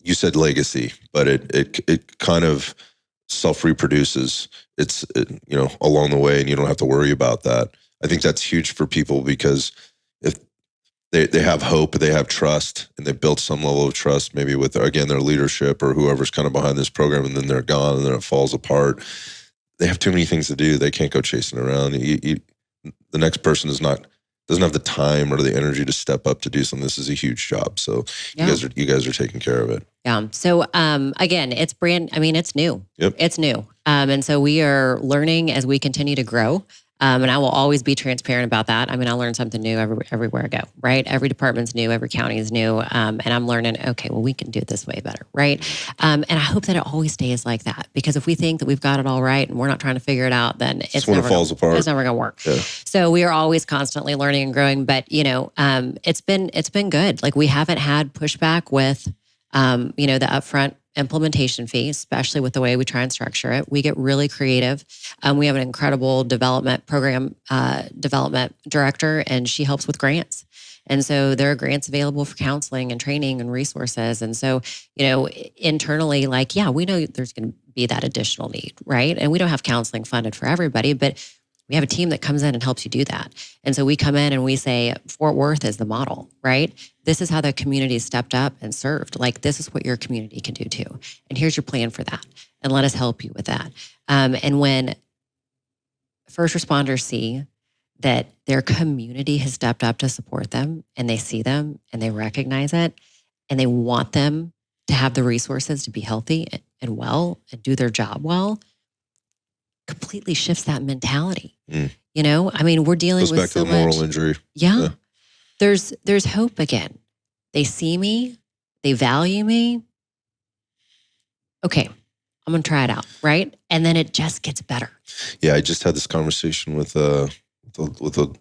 you said legacy, but it kind of self-reproduces. It's, along the way, and you don't have to worry about that. I think that's huge for people, because if they have hope, they have trust, and they built some level of trust, maybe with, again, their leadership or whoever's kind of behind this program, and then they're gone and then it falls apart. They have too many things to do. They can't go chasing around. The next person doesn't have the time or the energy to step up to do something. This is a huge job. So you guys are taking care of it. Yeah. So again, it's new. Yep. It's new. And so we are learning as we continue to grow. And I will always be transparent about that. I mean, I learn something new everywhere I go, right? Every department's new, every county is new. And I'm learning, okay, well, we can do it this way better, right? And I hope that it always stays like that, because if we think that we've got it all right and we're not trying to figure it out, then it's when it falls apart. It's never going to work. Yeah. So we are always constantly learning and growing, but it's been good. Like, we haven't had pushback with, the upfront implementation fee, especially with the way we try and structure it. We get really creative. We have an incredible program development director, and she helps with grants. And so there are grants available for counseling and training and resources. And so, internally, we know there's going to be that additional need, right? And we don't have counseling funded for everybody, but we have a team that comes in and helps you do that. And so we come in and we say, Fort Worth is the model, right? This is how the community stepped up and served. Like, this is what your community can do too. And here's your plan for that. And let us help you with that. And when first responders see that their community has stepped up to support them, and they see them and they recognize it, and they want them to have the resources to be healthy and well and do their job well, completely shifts that mentality. We're dealing Goes with back to the moral injury. Yeah. There's hope again. They see me, they value me. Okay, I'm going to try it out, right? And then it just gets better. Yeah, I just had this conversation with a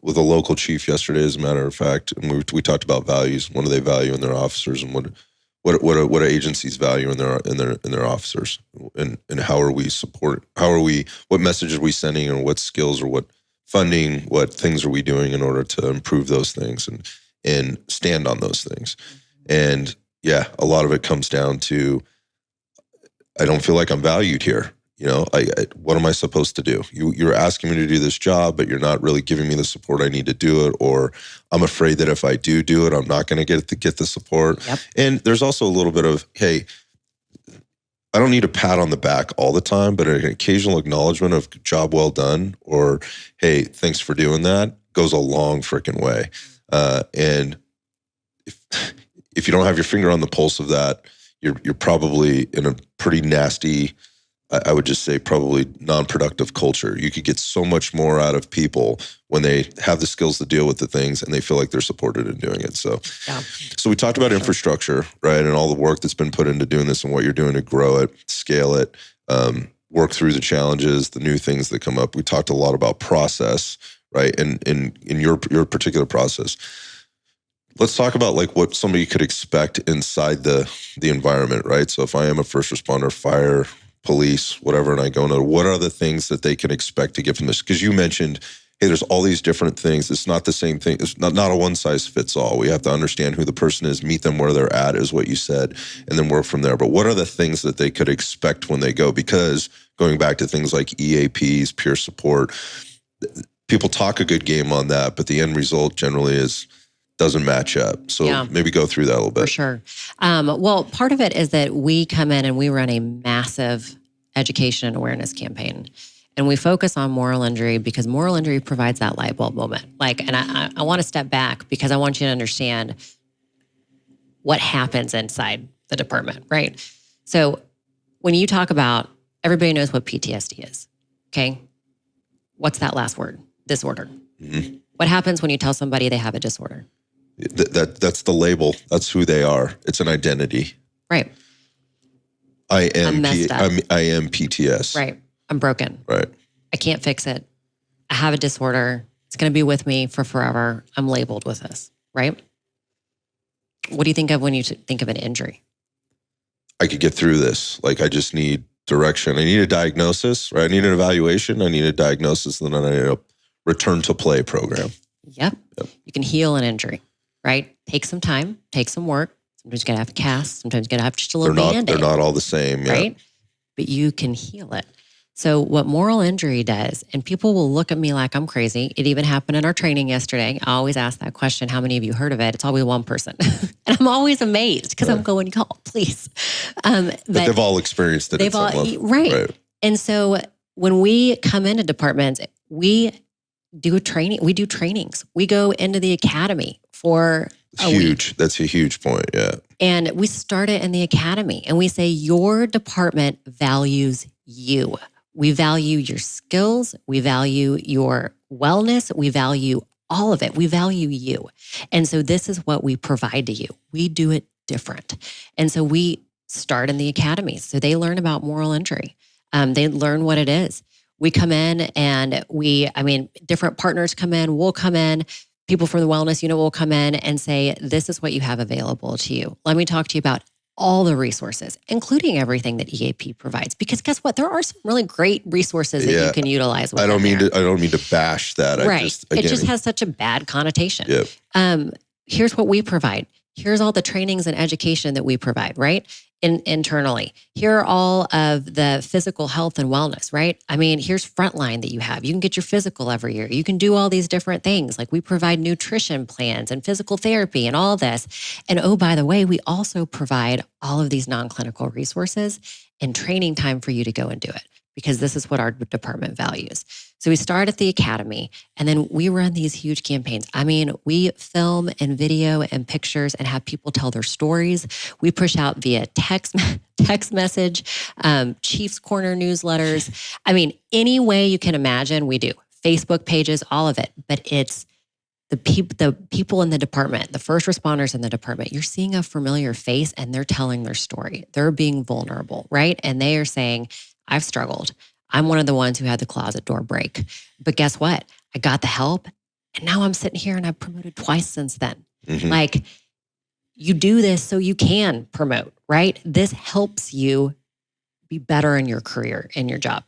local chief yesterday, as a matter of fact, and we talked about values. What do they value in their officers, and what do agencies value in their officers, and how are we what message are we sending, and what skills or what funding, what things are we doing in order to improve those things and stand on those things. And yeah, a lot of it comes down to, I don't feel like I'm valued here. What am I supposed to do? You're asking me to do this job, but you're not really giving me the support I need to do it. Or I'm afraid that if I do it, I'm not going to get the support. Yep. And there's also a little bit of, hey, I don't need a pat on the back all the time, but an occasional acknowledgement of job well done, or, hey, thanks for doing that, goes a long freaking way. And if you don't have your finger on the pulse of that, you're probably in a pretty nasty, I would just say probably non-productive culture. You could get so much more out of people when they have the skills to deal with the things and they feel like they're supported in doing it. So we talked about infrastructure, right? And all the work that's been put into doing this and what you're doing to grow it, scale it, work through the challenges, the new things that come up. We talked a lot about process, right? And in your particular process. Let's talk about like what somebody could expect inside the environment, right? So if I am a first responder, fire, police, whatever, and I go into what are the things that they can expect to get from this? Because you mentioned, hey, there's all these different things. It's not the same thing. It's not a one size fits all. We have to understand who the person is, meet them where they're at, is what you said, and then work from there. But what are the things that they could expect when they go? Because going back to things like EAPs, peer support, people talk a good game on that, but the end result generally doesn't match up. So maybe go through that a little bit. For sure. Well, part of it is that we come in and we run a massive education and awareness campaign. And we focus on moral injury because moral injury provides that light bulb moment. And I want to step back because I want you to understand what happens inside the department, right? So when you talk about, everybody knows what PTSD is, okay? What's that last word? Disorder. Mm-hmm. What happens when you tell somebody they have a disorder? That's the label. That's who they are. It's an identity. Right. I am PTS. Right. I'm broken. Right. I can't fix it. I have a disorder. It's going to be with me for forever. I'm labeled with this. Right. What do you think of when you think of an injury? I could get through this. Like, I just need direction. I need a diagnosis, right? I need an evaluation. I need a diagnosis. And then I need a return to play program. Yep. You can heal an injury. Right? Take some time, take some work. Sometimes you gotta have a cast, sometimes you gotta have just a little Band-Aid. They're not all the same, yeah. Right? but you can heal it. So what moral injury does, and people will look at me like I'm crazy. It even happened in our training yesterday. I always ask that question, how many of you heard of it? It's always one person. And I'm always amazed because I'm going, y'all, please. But they've all experienced it. They've all, right. And so when we come into departments, we do a training. We do trainings. We go into the academy for a week. That's a huge point. Yeah. And we start it in the academy and we say, your department values you. We value your skills. We value your wellness. We value all of it. We value you. And so this is what we provide to you. We do it different. And so we start in the academy. So they learn about moral injury. They learn what it is. We come in and different partners come in, we'll come in, people from the wellness unit will come in and say, this is what you have available to you. Let me talk to you about all the resources, including everything that EAP provides. Because guess what? There are some really great resources that you can utilize. I don't mean to bash that. Right. It just has such a bad connotation. Yep. Here's what we provide. Here's all the trainings and education that we provide, right? Internally. Here are all of the physical health and wellness, right? I mean, here's Frontline that you have. You can get your physical every year. You can do all these different things. Like we provide nutrition plans and physical therapy and all this. And oh, by the way, we also provide all of these non-clinical resources and training time for you to go and do it, because this is what our department values. So we start at the academy and then we run these huge campaigns. I mean, we film and video and pictures and have people tell their stories. We push out via text message, Chiefs Corner newsletters. I mean, any way you can imagine, we do. Facebook pages, all of it. But it's the people in the department, the first responders in the department. You're seeing a familiar face and they're telling their story. They're being vulnerable, right? And they are saying, I've struggled. I'm one of the ones who had the closet door break. But guess what? I got the help. And now I'm sitting here and I've promoted twice since then. Mm-hmm. Like, you do this so you can promote, right? This helps you be better in your career, in your job.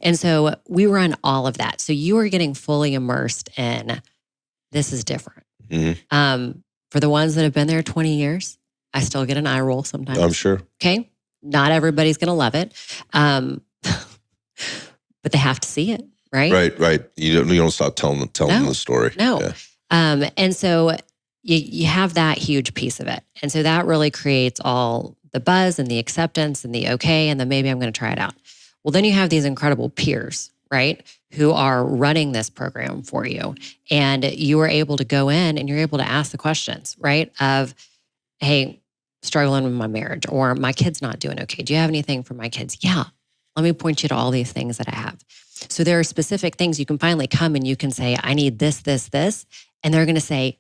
And so we run all of that. So you are getting fully immersed in this is different. Mm-hmm. For the ones that have been there 20 years, I still get an eye roll sometimes. I'm sure. Okay. Not everybody's going to love it. But they have to see it, right? Right. You don't stop telling them the story. No. Yeah. And so you have that huge piece of it. And so that really creates all the buzz and the acceptance and the okay, and then maybe I'm going to try it out. Well, then you have these incredible peers, right, who are running this program for you. And you are able to go in and you're able to ask the questions, right, of, hey, struggling with my marriage, or my kid's not doing okay. Do you have anything for my kids? Yeah. Let me point you to all these things that I have. So there are specific things you can finally come and you can say, I need this, this, this. And they're going to say,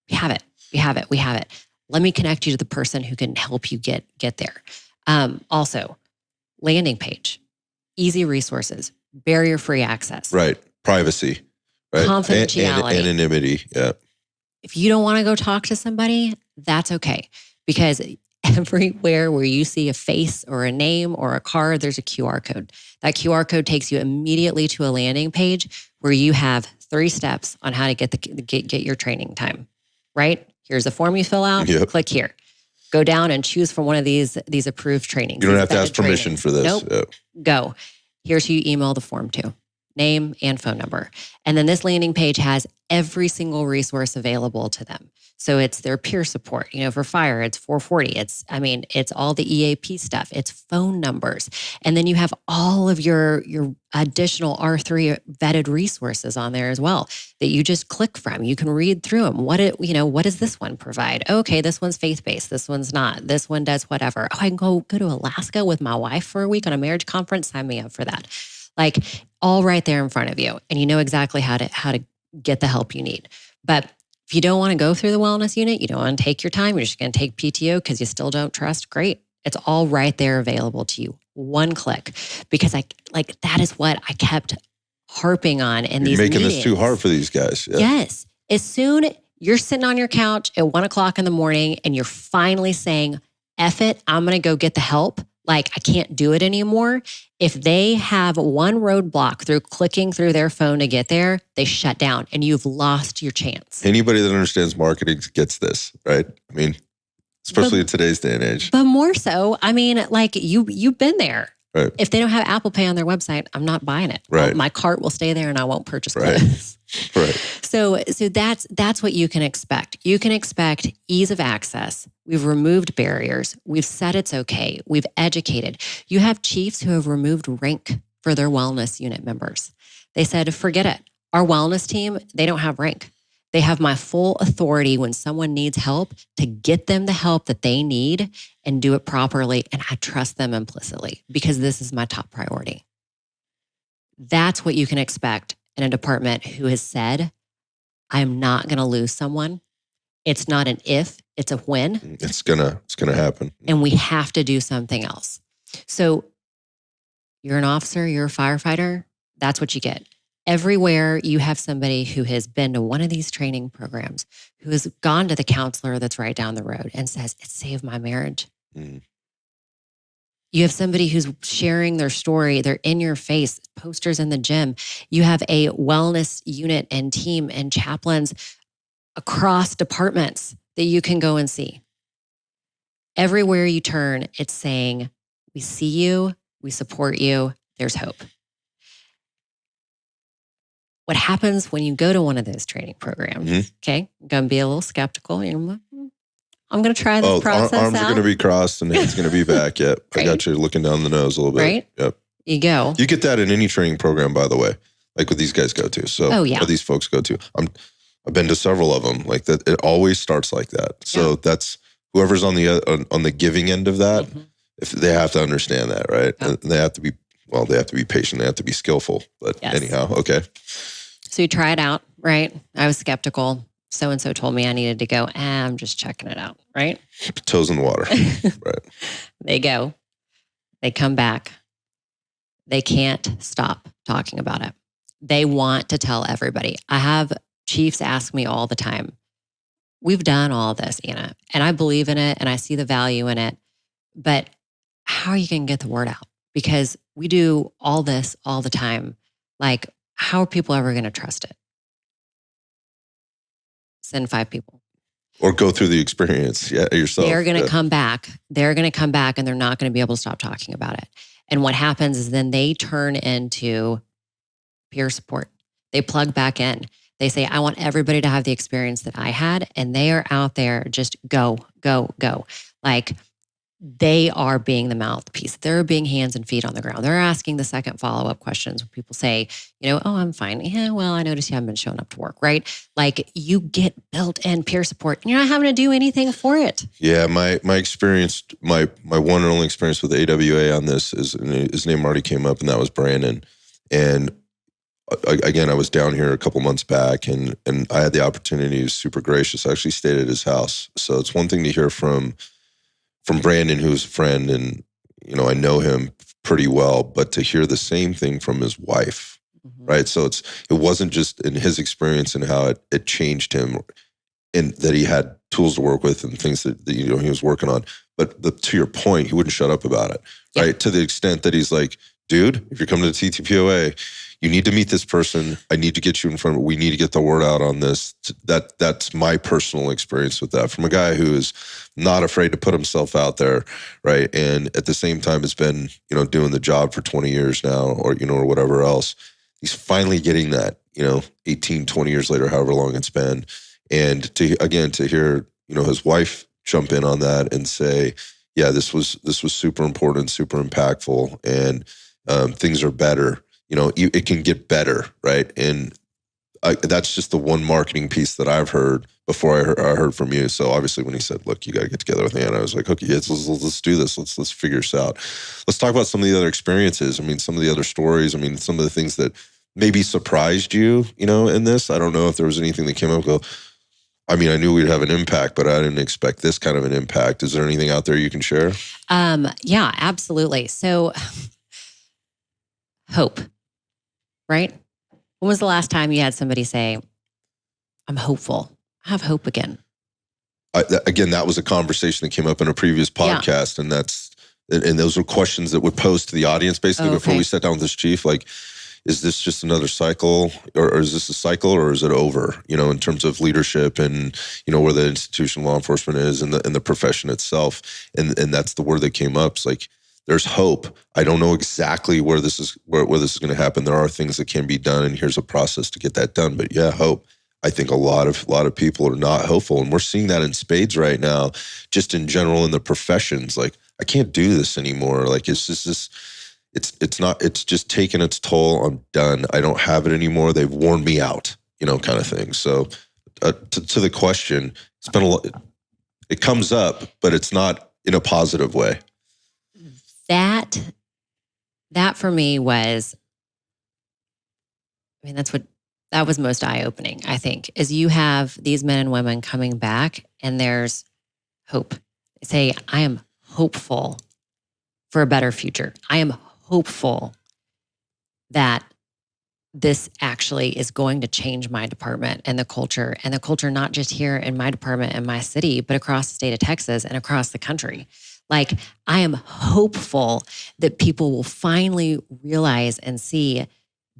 we have it. Let me connect you to the person who can help you get there. Also, landing page, easy resources, barrier-free access. Right. Privacy. Right. Confidentiality. Anonymity. Yeah. If you don't want to go talk to somebody, that's okay. Because everywhere where you see a face or a name or a card, there's a QR code. That QR code takes you immediately to a landing page where you have 3 steps on how to get your training time, right? Here's a form you fill out, Click here. Go down and choose from one of these approved trainings. You don't have to ask permission for this. Nope. Yeah. Go. Here's who you email the form to. Name and phone number. And then this landing page has every single resource available to them. So it's their peer support. For fire, it's 440. It's all the EAP stuff. It's phone numbers. And then you have all of your additional R3 vetted resources on there as well that you just click from. You can read through them. What does this one provide? Okay, this one's faith-based. This one's not. This one does whatever. Oh, I can go to Alaska with my wife for a week on a marriage conference. Sign me up for that. Like, all right there in front of you. And you know exactly how to get the help you need. But if you don't want to go through the wellness unit, you don't want to take your time, you're just going to take PTO because you still don't trust, great. It's all right there available to you. One click. Because that is what I kept harping on in these meetings. You're making this too hard for these guys. Yeah. Yes. As soon you're sitting on your couch at 1:00 in the morning and you're finally saying, F it, I'm going to go get the help. I can't do it anymore. If they have one roadblock through clicking through their phone to get there, they shut down and you've lost your chance. Anybody that understands marketing gets this, right? Especially in today's day and age. But more so, you've been there. Right. If they don't have Apple Pay on their website, I'm not buying it. Right. My cart will stay there and I won't purchase Right. clothes. Right. So that's what you can expect. You can expect ease of access. We've removed barriers. We've said it's okay. We've educated. You have chiefs who have removed rank for their wellness unit members. They said, forget it. Our wellness team, they don't have rank. They have my full authority when someone needs help to get them the help that they need and do it properly. And I trust them implicitly because this is my top priority. That's what you can expect in a department who has said, I'm not going to lose someone. It's not an if, it's a when. It's gonna happen. And we have to do something else. So you're an officer, you're a firefighter, that's what you get. Everywhere you have somebody who has been to one of these training programs, who has gone to the counselor that's right down the road and says, it saved my marriage. Mm. You have somebody who's sharing their story. They're in your face, posters in the gym. You have a wellness unit and team and chaplains across departments that you can go and see. Everywhere you turn, it's saying, we see you, we support you, there's hope. What happens when you go to one of those training programs? Okay, I'm going to be a little skeptical. You're like, I'm going to try this process arms out. are going to be crossed and head's going to be back. Yep. Right. I got you looking down the nose a little bit. Right? Yep. You go. You get that in any training program, by the way, like what these guys go to. So, or these folks go to. I've been to several of them like that. It always starts like that. So that's whoever's on the giving end of that. Mm-hmm. If they have to understand that, right? And they have to be patient. They have to be skillful. But anyhow, okay. So you try it out, right? I was skeptical. So-and-so told me I needed to go. I'm just checking it out, right? Toes in the water, right? They go. They come back. They can't stop talking about it. They want to tell everybody. I have chiefs ask me all the time, we've done all this, Anna, and I believe in it and I see the value in it, but how are you going to get the word out? Because we do all this all the time. Like, how are people ever going to trust it? Send 5 people. Or go through the experience yourself. They're going to come back. They're going to come back and they're not going to be able to stop talking about it. And what happens is then they turn into peer support. They plug back in. They say, I want everybody to have the experience that I had. And they are out there just go, go, go. Like, they are being the mouthpiece. They're being hands and feet on the ground. They're asking the second follow-up questions when people say, oh, I'm fine. Yeah, well, I noticed you haven't been showing up to work, right? Like, you get built-in peer support and you're not having to do anything for it. Yeah, my experience, my one and only experience with AWA on this is, his name already came up, and that was Brandon. And again, I was down here a couple months back and I had the opportunity. He was super gracious. I actually stayed at his house. So it's one thing to hear from Brandon, who's a friend, and I know him pretty well, but to hear the same thing from his wife, right? So it wasn't just in his experience and how it changed him, and that he had tools to work with and things that he was working on. But to your point, he wouldn't shut up about it, right? To the extent that he's like, dude, if you're coming to the TTPOA, you need to meet this person. I need to get you in front of it. We need to get the word out on this. That's my personal experience with that, from a guy who is not afraid to put himself out there, right? And at the same time has been, doing the job for 20 years now, or whatever else. He's finally getting that, 18, 20 years later, however long it's been. And to hear, his wife jump in on that and say, yeah, this was super important, super impactful, and things are better. It can get better, right? And that's just the one marketing piece that I've heard before I heard from you. So obviously when he said, look, you got to get together with Anna, I was like, okay, let's do this. Let's figure this out. Let's talk about some of the other experiences. I mean, some of the other stories. I mean, some of the things that maybe surprised you, in this. I don't know if there was anything that came up. I mean, I knew we'd have an impact, but I didn't expect this kind of an impact. Is there anything out there you can share? Yeah, absolutely. So hope. Right? When was the last time you had somebody say, I'm hopeful, I have hope again? Again, that was a conversation that came up in a previous podcast. And those were questions that would pose to the audience basically before we sat down with this chief. Like, is this just another cycle, or is this a cycle, or is it over, in terms of leadership and, where the institution law enforcement is and the profession itself. And that's the word that came up. It's like, there's hope. I don't know exactly where this is going to happen. There are things that can be done, and here's a process to get that done. But yeah, hope. I think a lot of people are not hopeful, and we're seeing that in spades right now, just in general in the professions. Like, I can't do this anymore. Like, it's just this. It's just taken its toll. I'm done. I don't have it anymore. They've worn me out, kind of thing. So to the question, it's been a lot. It comes up, but it's not in a positive way. That for me was, that was most eye-opening, I think, is you have these men and women coming back and there's hope. They say, I am hopeful for a better future. I am hopeful that this actually is going to change my department and the culture not just here in my department and my city, but across the state of Texas and across the country. Like, I am hopeful that people will finally realize and see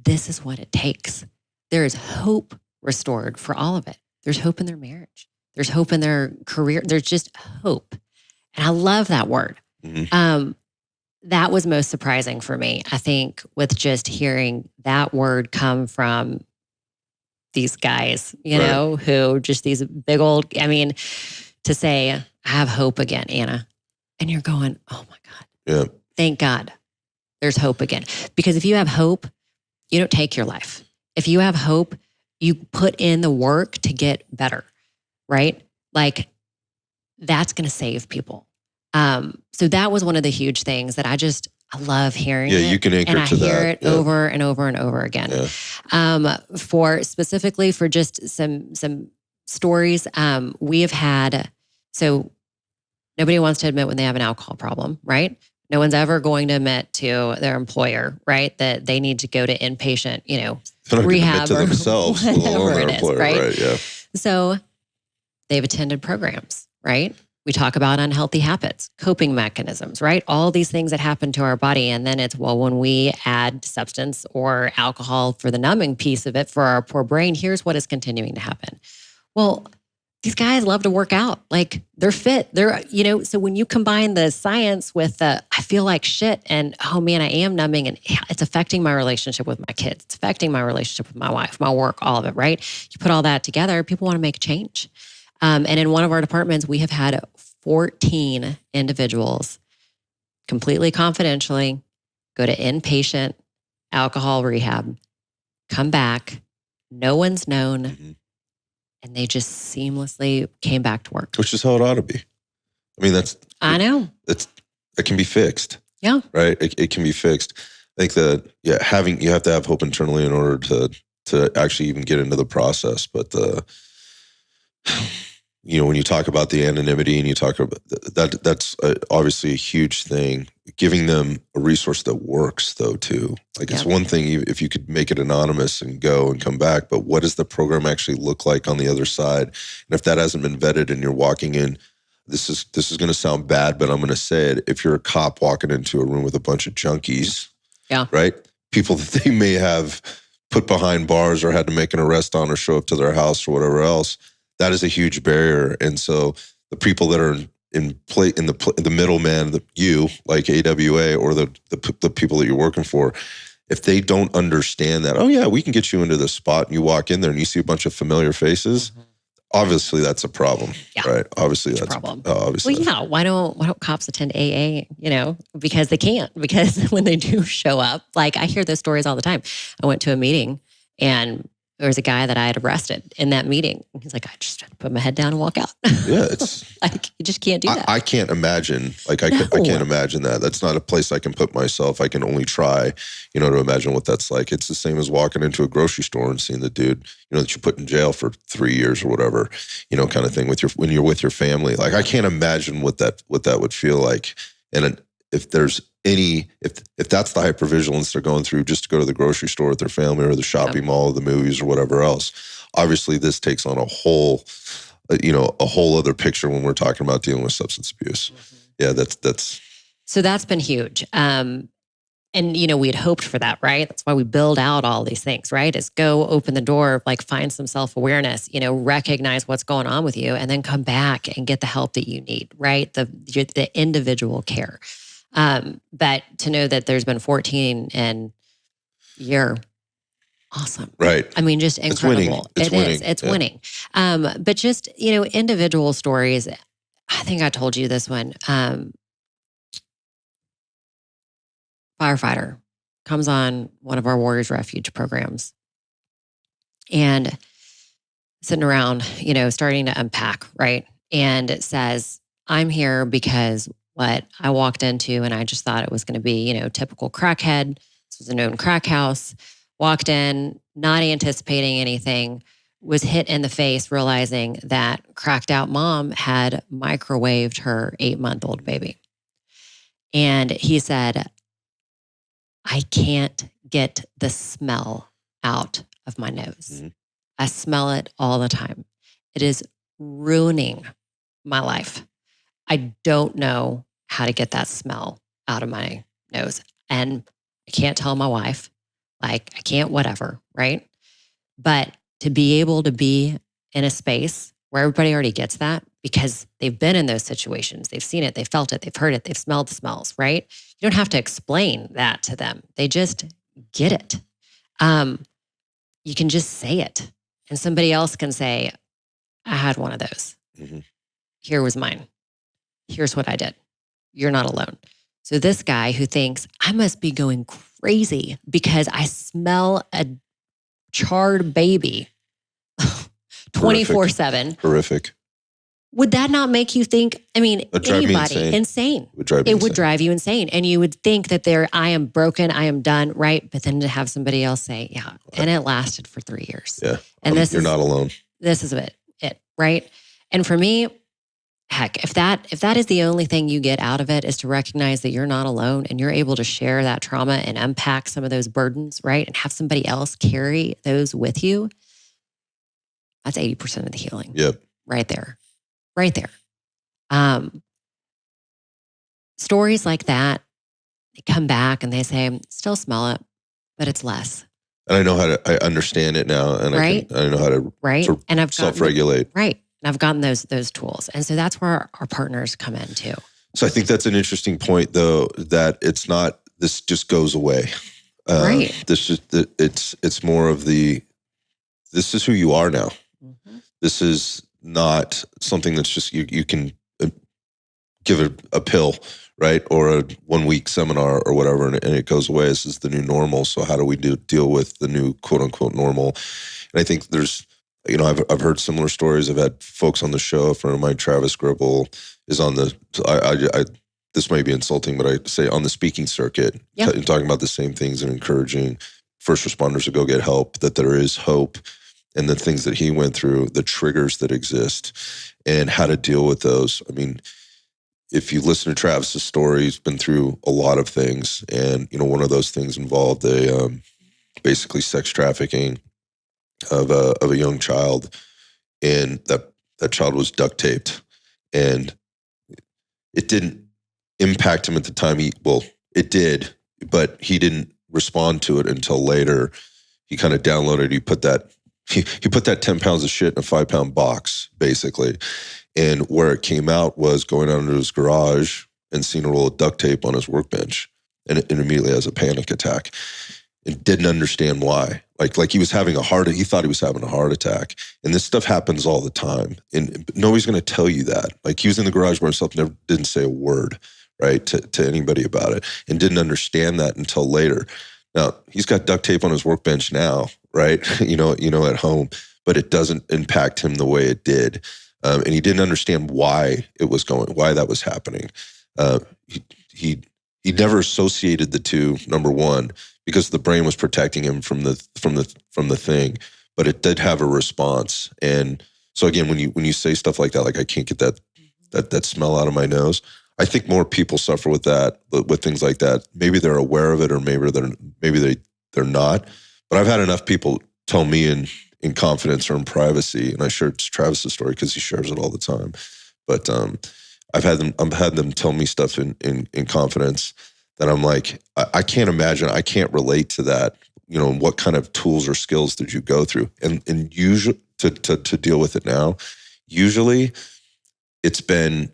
this is what it takes. There is hope restored for all of it. There's hope in their marriage. There's hope in their career. There's just hope. And I love that word. Mm-hmm. That was most surprising for me, I think, with just hearing that word come from these guys, who just these big old, to say, I have hope again, Anna. And you're going, oh my God. Yeah. Thank God there's hope again. Because if you have hope, you don't take your life. If you have hope, you put in the work to get better, right? Like, that's going to save people. So that was one of the huge things that I love hearing. Yeah, you can anchor to that. And I hear it over and over and over again. Yeah. Specifically for just some stories, we have had, so nobody wants to admit when they have an alcohol problem, right? No one's ever going to admit to their employer, right, that they need to go to inpatient, rehab to themselves, whatever it is, right? Yeah. So they've attended programs, right? We talk about unhealthy habits, coping mechanisms, right? All these things that happen to our body. And then it's, well, when we add substance or alcohol for the numbing piece of it for our poor brain, here's what is continuing to happen. Well, these guys love to work out. Like, they're fit. So when you combine the science with the, I feel like shit, and oh man, I am numbing, and it's affecting my relationship with my kids. It's affecting my relationship with my wife, my work, all of it, right? You put all that together, people want to make a change. And in one of our departments, we have had 14 individuals completely confidentially go to inpatient alcohol rehab, come back, no one's known, and they just seamlessly came back to work. Which is how it ought to be. I know. It can be fixed. Yeah. Right? It can be fixed. I think that, you have to have hope internally in order to actually even get into the process. But when you talk about the anonymity and you talk about that's obviously a huge thing. Giving them a resource that works, though, too. Like, it's one thing if you could make it anonymous and go and come back, but what does the program actually look like on the other side? And if that hasn't been vetted and you're walking in, this is going to sound bad, but I'm going to say it. If you're a cop walking into a room with a bunch of junkies, right? People that they may have put behind bars or had to make an arrest on or show up to their house or whatever else, that is a huge barrier. And so the people that are in the middleman, like AWA or the people that you're working for, if they don't understand that, oh yeah, we can get you into this spot, and you walk in there and you see a bunch of familiar faces, obviously that's a problem, right? Obviously that's a problem. Obviously, well, yeah. Why don't cops attend AA? Because they can't. Because when they do show up, like, I hear those stories all the time. I went to a meeting and there was a guy that I had arrested in that meeting. He's like, I just had to put my head down and walk out. Yeah, it's like, you just can't do that. I can't imagine. Like, I can't imagine that. That's not a place I can put myself. I can only try, to imagine what that's like. It's the same as walking into a grocery store and seeing the dude, that you put in jail for 3 years or whatever, kind of thing when you're with your family. Like, I can't imagine what that would feel like. And if there's if that's the hypervigilance they're going through just to go to the grocery store with their family or the shopping mall or the movies or whatever else, obviously this takes on a whole other picture when we're talking about dealing with substance abuse. Yeah, that's. So that's been huge. And, we had hoped for that, right? That's why we build out all these things, right? Is go open the door, like, find some self-awareness, recognize what's going on with you, and then come back and get the help that you need, right? The individual care. But to know that there's been 14 and you're awesome. Right. I mean, just incredible. It's winning. It's winning. But just, individual stories. I think I told you this one. Firefighter comes on one of our Warriors Refuge programs and sitting around, starting to unpack, right? And it says, I'm here because what I walked into and I just thought it was going to be, typical crackhead. This was a known crack house. Walked in, not anticipating anything, was hit in the face, realizing that cracked out mom had microwaved her 8-month-old baby. And he said, I can't get the smell out of my nose. Mm-hmm. I smell it all the time. It is ruining my life. I don't know how to get that smell out of my nose. And I can't tell my wife, I can't whatever, right? But to be able to be in a space where everybody already gets that because they've been in those situations, they've seen it, they've felt it, they've heard it, they've smelled the smells, right? You don't have to explain that to them. They just get it. You can just say it. And somebody else can say, I had one of those. Mm-hmm. Here was mine. Here's what I did. You're not alone. So this guy who thinks I must be going crazy because I smell a charred baby 24/7. Horrific. Would that not make you think, anybody insane? It would drive you insane. And you would think that I am broken, I am done, right? But then to have somebody else say, yeah. And it lasted for 3 years. Yeah. And you're not alone. This is it, right? And for me, heck, if that is the only thing you get out of it is to recognize that you're not alone and you're able to share that trauma and unpack some of those burdens, right? And have somebody else carry those with you. That's 80% of the healing. Yep. Right there. Stories like that, they come back and they say, still smell it, but it's less. And I understand it now. And right? I know how to sort of and I've self-regulate. Right. And I've gotten those tools. And so that's where our partners come in too. So I think that's an interesting point though, that it's not, this just goes away. Right. It's more of this is who you are now. Mm-hmm. This is not something that's just, you can give a pill, right? Or a 1-week seminar or whatever, and it goes away. This is the new normal. So how do we deal with the new quote unquote normal? And I think there's, I've heard similar stories. I've had folks on the show. A friend of mine, Travis Gribble, is on this may be insulting, but I say on the speaking circuit, talking about the same things and encouraging first responders to go get help, that there is hope, and the things that he went through, the triggers that exist, and how to deal with those. I mean, if you listen to Travis's story, he's been through a lot of things, and one of those things involved basically sex trafficking of a young child, and that child was duct taped, and it didn't impact him at the time. It did, but he didn't respond to it until later. He kind of downloaded. He put that 10 pounds of shit in a 5-pound box, basically. And where it came out was going out into his garage and seeing a roll of duct tape on his workbench, and immediately has a panic attack. And didn't understand why. Like he was having he thought he was having a heart attack. And this stuff happens all the time. And nobody's going to tell you that. Like he was in the garage by himself, didn't say a word, right, to anybody about it, and didn't understand that until later. Now, he's got duct tape on his workbench now, right? At home, but it doesn't impact him the way it did. And he didn't understand why that was happening. He never associated the two, number one, because the brain was protecting him from the thing, but it did have a response. And so again, when you say stuff like that, like I can't get that smell out of my nose, I think more people suffer with that, with things like that. Maybe they're aware of it, or maybe they're not. But I've had enough people tell me in confidence or in privacy, and I shared Travis's story because he shares it all the time. But I've had them tell me stuff in confidence that I'm like, I can't imagine, I can't relate to that. What kind of tools or skills did you go through? And usually to deal with it now, usually it's been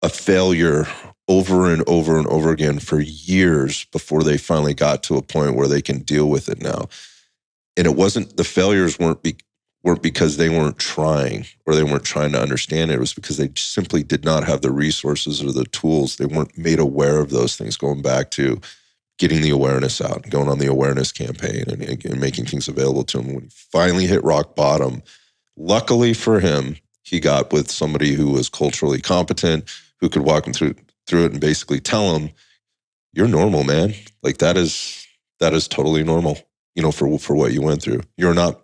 a failure over and over and over again for years before they finally got to a point where they can deal with it now. And it wasn't, the failures weren't because they weren't trying or they weren't trying to understand it. It was because they simply did not have the resources or the tools. They weren't made aware of those things, going back to getting the awareness out, going on the awareness campaign and making things available to him. When he finally hit rock bottom, luckily for him, he got with somebody who was culturally competent, who could walk him through it and basically tell him, "You're normal, man. Like that is totally normal. You know, for what you went through. You're not,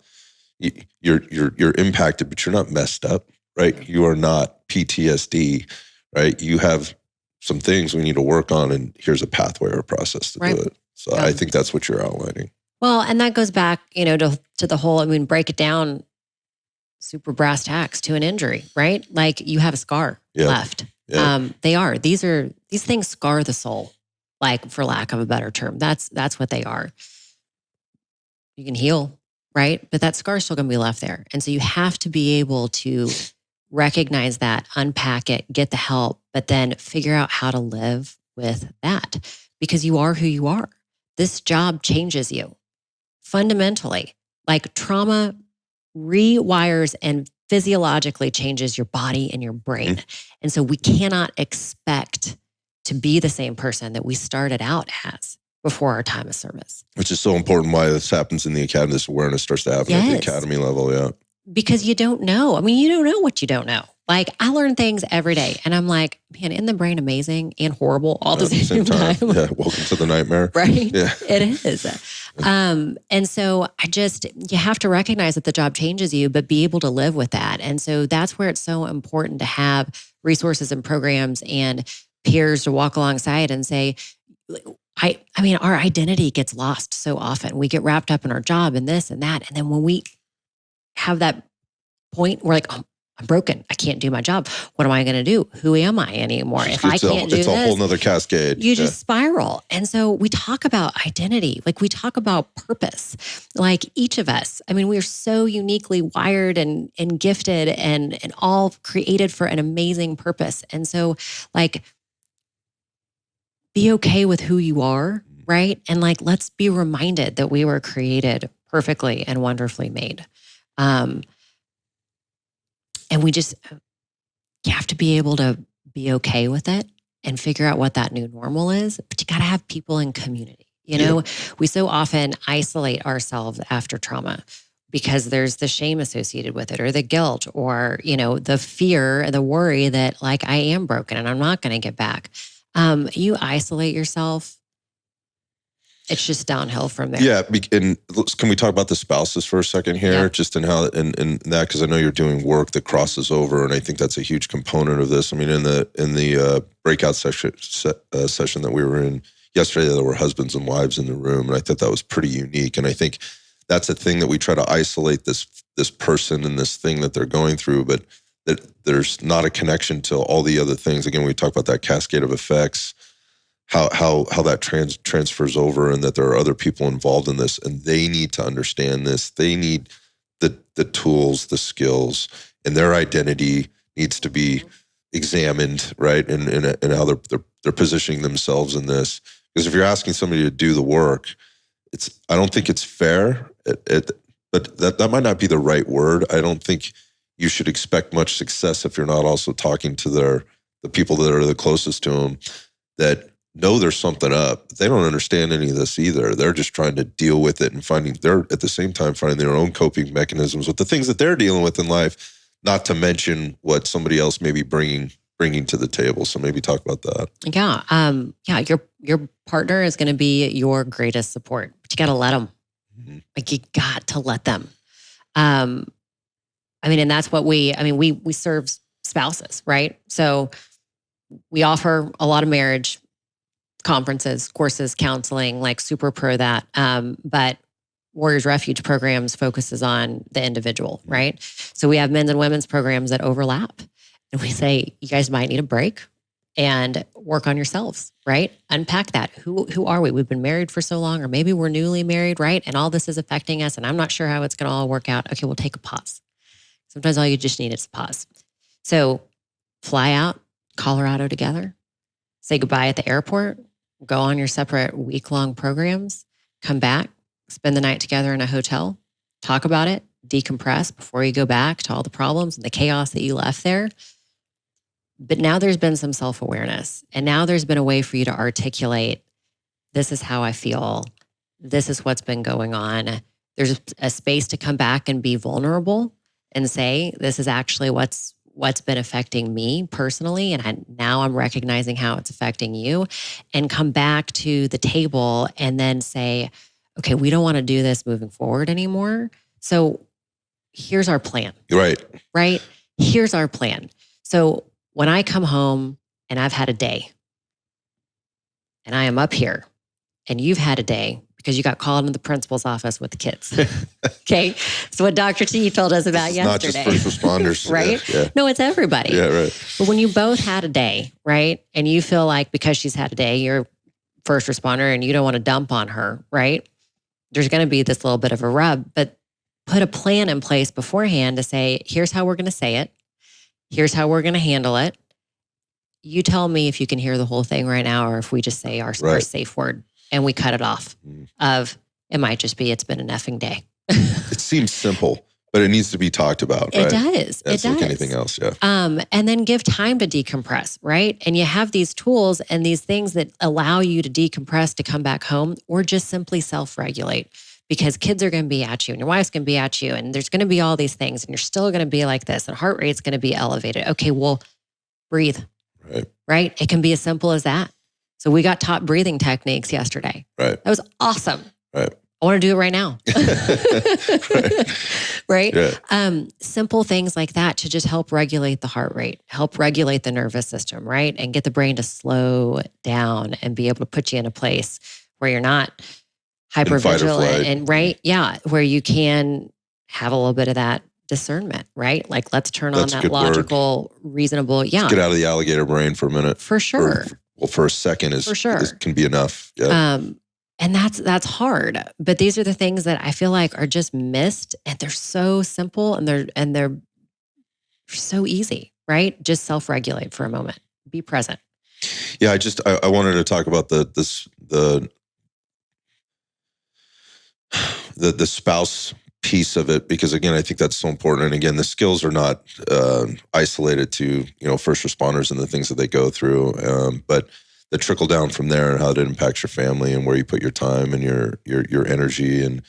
you're impacted, but you're not messed up, right? You are not PTSD, right? You have some things we need to work on, and here's a pathway or a process to do it." So I think that's what you're outlining. Well, and that goes back, you know, to the whole, I mean, break it down super brass tacks to an injury, right? Like you have a scar left. These things scar the soul, like for lack of a better term. That's what they are. You can heal, right? But that scar is still going to be left there. And so you have to be able to recognize that, unpack it, get the help, but then figure out how to live with that because you are who you are. This job changes you fundamentally. Like trauma rewires and physiologically changes your body and your brain. And so we cannot expect to be the same person that we started out as before our time of service. Which is so important why this happens in the academy. This awareness starts to happen at the academy level. Yeah. Because you don't know. I mean, you don't know what you don't know. Like I learn things every day and I'm like, man, isn't the brain amazing and horrible all the same time? Yeah. Welcome to the nightmare. Right. Yeah. It is. And so you have to recognize that the job changes you, but be able to live with that. And so that's where it's so important to have resources and programs and peers to walk alongside and say, I mean, our identity gets lost so often. We get wrapped up in our job and this and that. And then when we have that point, we're like, oh, I'm broken. I can't do my job. What am I going to do? Who am I anymore? If I can't do this, it's a whole nother cascade. You just spiral. And so we talk about identity, like we talk about purpose, like each of us. I mean, we are so uniquely wired and gifted and all created for an amazing purpose. And so like, be okay with who you are, right? And like, let's be reminded that we were created perfectly and wonderfully made. And we just you have to be able to be okay with it and figure out what that new normal is. But you got to have people in community. You know, we so often isolate ourselves after trauma because there's the shame associated with it or the guilt or, you know, the fear, the worry that like I am broken and I'm not going to get back. You isolate yourself. It's just downhill from there. Yeah, and can we talk about the spouses for a second here? Yeah. Just in how in that, because I know you're doing work that crosses over, and I think that's a huge component of this. I mean, in the breakout session that we were in yesterday, there were husbands and wives in the room, and I thought that was pretty unique. And I think that's a thing that we try to isolate this person and this thing that they're going through, but that there's not a connection to all the other things. Again, we talk about that cascade of effects. How that transfers over, and that there are other people involved in this, and they need to understand this. They need the tools, the skills, and their identity needs to be examined, right? And how they're positioning themselves in this. Because if you're asking somebody to do the work, I don't think it's fair. But that might not be the right word. I don't think you should expect much success if you're not also talking to the people that are the closest to them that know there's something up. They don't understand any of this either. They're just trying to deal with it and they're at the same time finding their own coping mechanisms with the things that they're dealing with in life, not to mention what somebody else may be bringing to the table. So maybe talk about that. Yeah. Your partner is going to be your greatest support, but you got to let them. Mm-hmm. Like you got to let them. I mean, and that's what we serve spouses, right? So we offer a lot of marriage conferences, courses, counseling, like super pro that. But Warriors Refuge programs focuses on the individual, right? So we have men's and women's programs that overlap. And we say, you guys might need a break and work on yourselves, right? Unpack that. Who are we? We've been married for so long, or maybe we're newly married, right? And all this is affecting us, and I'm not sure how it's going to all work out. Okay, we'll take a pause. Sometimes all you just need is a pause. So fly out, Colorado together, say goodbye at the airport, go on your separate week-long programs, come back, spend the night together in a hotel, talk about it, decompress before you go back to all the problems and the chaos that you left there. But now there's been some self-awareness, and now there's been a way for you to articulate, this is how I feel. This is what's been going on. There's a space to come back and be vulnerable and say, this is actually what's been affecting me personally. And now I'm recognizing how it's affecting you, and come back to the table and then say, okay, we don't want to do this moving forward anymore. So here's our plan. Right? Here's our plan. So when I come home and I've had a day and I am up here and you've had a day because you got called into the principal's office with the kids. Okay. So what Dr. T told us about yesterday. Not just first responders. Right? Yeah. No, it's everybody. Yeah, right. But when you both had a day, right? And you feel like because she's had a day, you're first responder and you don't want to dump on her, right? There's going to be this little bit of a rub, but put a plan in place beforehand to say, here's how we're going to say it. Here's how we're going to handle it. You tell me if you can hear the whole thing right now, or if we just say our safe word and we cut it off of, it might just be, it's been an effing day. It seems simple, but it needs to be talked about. It does. It's like anything else. Yeah. And then give time to decompress, right? And you have these tools and these things that allow you to decompress, to come back home, or just simply self-regulate, because kids are going to be at you and your wife's going to be at you, and there's going to be all these things, and you're still going to be like this, and heart rate's going to be elevated. Okay, well, breathe. Right? It can be as simple as that. So we got taught breathing techniques yesterday. Right. That was awesome. Right. I want to do it right now. Right? Yeah. Simple things like that to just help regulate the heart rate, help regulate the nervous system, right? And get the brain to slow down and be able to put you in a place where you're not hypervigilant and right? Yeah. Where you can have a little bit of that discernment, right? Like, let's turn on that logical, reasonable. Yeah. Let's get out of the alligator brain for a minute. For sure. For a second can be enough. Yeah. And that's hard. But these are the things that I feel like are just missed, and they're so simple, and they're so easy, right? Just self-regulate for a moment. Be present. Yeah, I wanted to talk about the spouse piece of it, because again, I think that's so important. And again, the skills are not isolated to, first responders and the things that they go through, but the trickle down from there and how it impacts your family and where you put your time and your energy. And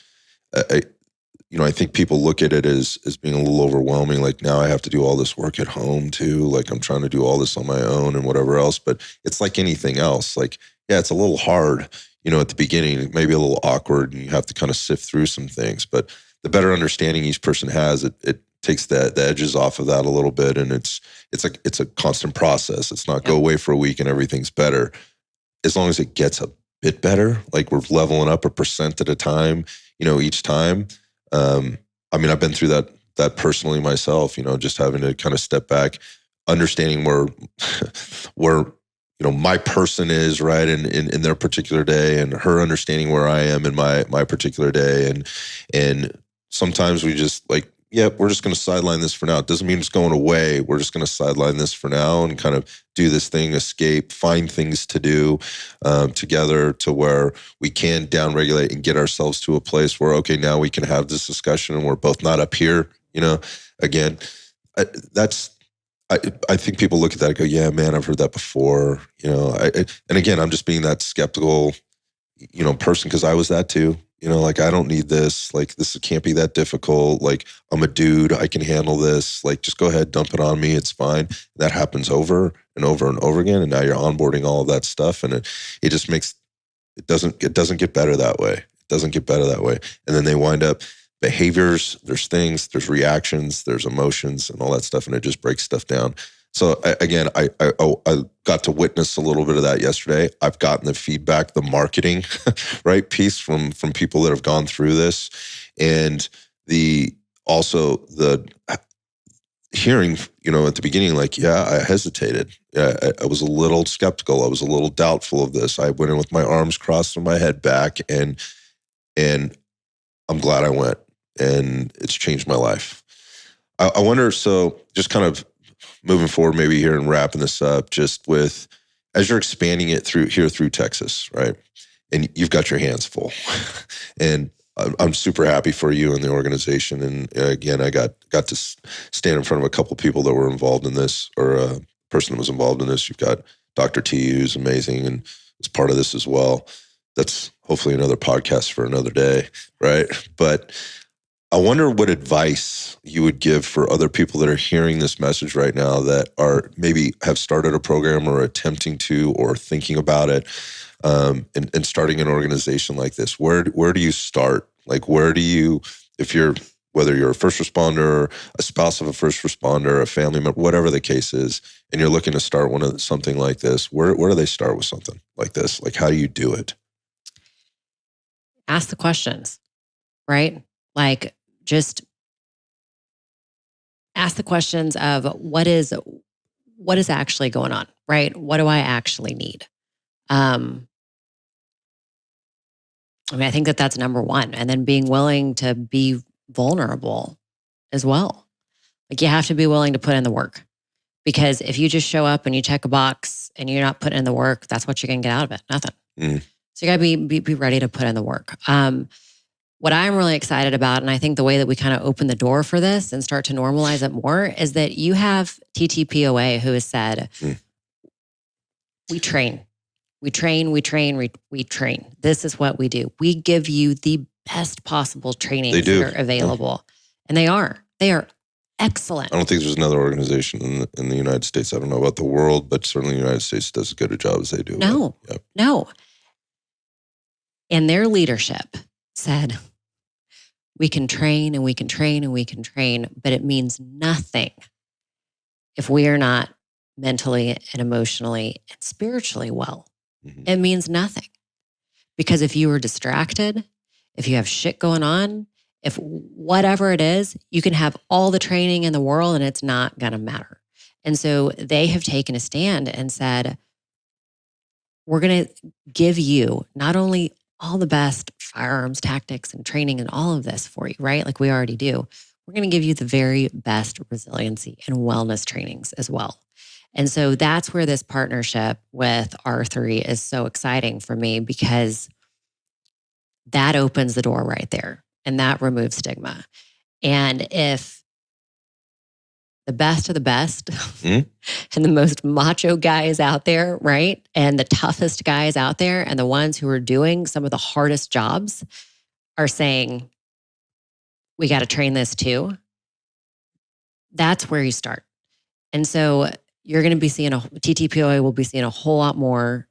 I think people look at it as being a little overwhelming. Like, now I have to do all this work at home too. Like, I'm trying to do all this on my own and whatever else. But it's like anything else. Like, yeah, it's a little hard, at the beginning, maybe a little awkward, and you have to kind of sift through some things. But the better understanding each person has, it takes the edges off of that a little bit. And it's a constant process. It's not go away for a week and everything's better. As long as it gets a bit better, like we're leveling up 1% at a time, each time. I've been through that personally myself, just having to kind of step back, understanding where my person is, right, in their particular day, and her understanding where I am in my particular day. And sometimes we just we're just going to sideline this for now. It doesn't mean it's going away. We're just going to sideline this for now and kind of do this thing, escape, find things to do together, to where we can downregulate and get ourselves to a place where, okay, now we can have this discussion and we're both not up here. Again, I think people look at that and go, yeah, man, I've heard that before. And again, I'm just being that skeptical, person, because I was that too. I don't need this. Like, this can't be that difficult. Like, I'm a dude. I can handle this. Like, just go ahead, dump it on me. It's fine. That happens over and over and over again. And now you're onboarding all of that stuff. And it just makes, it doesn't get better that way. It doesn't get better that way. And then they wind up behaviors, there's things, there's reactions, there's emotions and all that stuff. And it just breaks stuff down. So again, I got to witness a little bit of that yesterday. I've gotten the feedback, the marketing, right, piece from people that have gone through this, and also the hearing, at the beginning, like, yeah, I hesitated. Yeah, I was a little skeptical. I was a little doubtful of this. I went in with my arms crossed and my head back, and I'm glad I went, and it's changed my life. I wonder, so just kind of moving forward, maybe here and wrapping this up, just with, as you're expanding it through Texas, right? And you've got your hands full. And I'm super happy for you and the organization. And again, I got to stand in front of a couple of people that were involved in this, or a person that was involved in this. You've got Dr. T, who's amazing and is part of this as well. That's hopefully another podcast for another day, right? But I wonder what advice you would give for other people that are hearing this message right now, that are maybe have started a program or attempting to, or thinking about it, and starting an organization like this. Where do you start? Like, where do you, whether you're a first responder, a spouse of a first responder, a family member, whatever the case is, and you're looking to start something like this, where do they start with something like this? Like, how do you do it? Ask the questions, right? Like, just ask the questions of what is actually going on, right? What do I actually need? I think that's number one. And then being willing to be vulnerable as well. Like, you have to be willing to put in the work, because if you just show up and you check a box and you're not putting in the work, that's what you're going to get out of it. Nothing. So you got to be ready to put in the work. What I'm really excited about, and I think the way that we kind of open the door for this and start to normalize it more, is that you have TTPOA, who has said, we train. We train. This is what we do. We give you the best possible trainings that are available. And they are excellent. I don't think there's another organization in the United States. I don't know about the world, but certainly the United States does as good a job as they do. No. And their leadership said, we can train and we can train and we can train, but it means nothing if we are not mentally and emotionally and spiritually well. It means nothing. Because if you are distracted, if you have shit going on, if whatever it is, you can have all the training in the world and it's not going to matter. And so they have taken a stand and said, we're going to give you not only all the best firearms tactics and training and all of this for you, right? Like we already do. We're going to give you the very best resiliency and wellness trainings as well. And so that's where this partnership with R3 is so exciting for me, because that opens the door right there and that removes stigma. And if the best of the best and the most macho guys out there, right? And the toughest guys out there and the ones who are doing some of the hardest jobs are saying, we got to train this too. That's where you start. And so you're going to be seeing TTPOA will be seeing a whole lot more.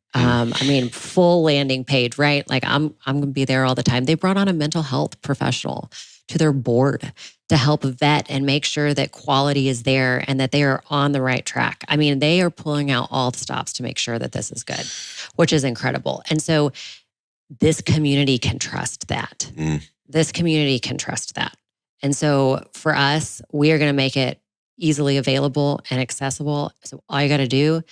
Full landing page, right? Like I'm going to be there all the time. They brought on a mental health professional to their board to help vet and make sure that quality is there and that they are on the right track. I mean, they are pulling out all the stops to make sure that this is good, which is incredible. And so this community can trust that. This community can trust that. And so for us, we are going to make it easily available and accessible. So all you got to do,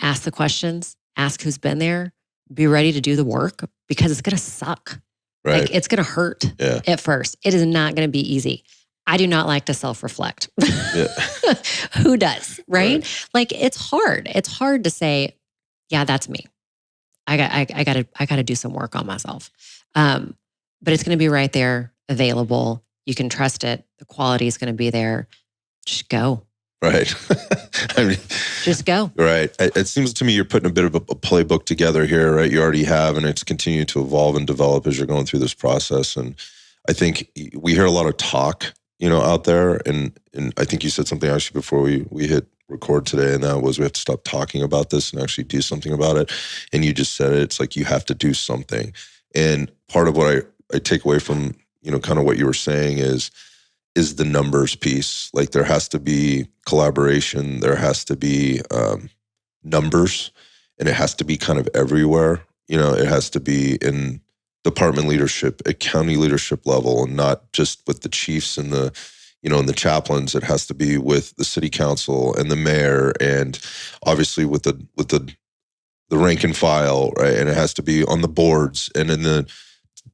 ask the questions, ask who's been there, be ready to do the work, because it's going to suck. Right. Like, it's going to hurt at first. It is not going to be easy. I do not like to self-reflect. Who does, right? Like, it's hard. It's hard to say, yeah, that's me. I got to do some work on myself. But it's going to be right there, available. You can trust it. The quality is going to be there. Just go. Right. Just go. Right. It seems to me you're putting a bit of a playbook together here, right? You already have, and it's continuing to evolve and develop as you're going through this process. And I think we hear a lot of talk, out there. And I think you said something actually before we hit record today, and that was we have to stop talking about this and actually do something about it. And you just said it. It's like you have to do something. And part of what I take away from, kind of what you were saying is the numbers piece. Like, there has to be collaboration, there has to be numbers, and it has to be kind of everywhere. It has to be in department leadership, at county leadership level, and not just with the chiefs and the, and the chaplains. It has to be with the city council and the mayor, and obviously with the rank and file, right? And it has to be on the boards and in the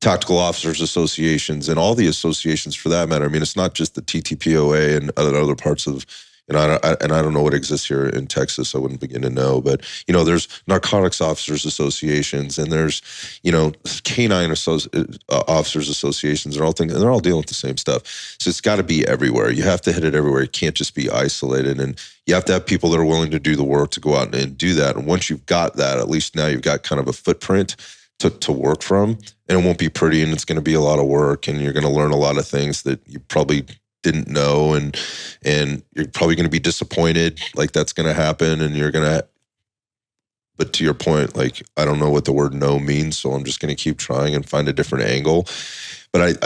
tactical officers associations and all the associations for that matter. I mean, it's not just the TTPOA and other parts of, and I don't know what exists here in Texas. I wouldn't begin to know, but there's narcotics officers associations, and there's canine officers associations, and all things, and they're all dealing with the same stuff. So it's got to be everywhere. You have to hit it everywhere. It can't just be isolated, and you have to have people that are willing to do the work to go out and do that. And once you've got that, at least now you've got kind of a footprint to work from, and it won't be pretty, and it's going to be a lot of work, and you're going to learn a lot of things that you probably didn't know, and you're probably going to be disappointed, like that's going to happen, and but to your point, like, I don't know what the word no means, so I'm just going to keep trying and find a different angle. But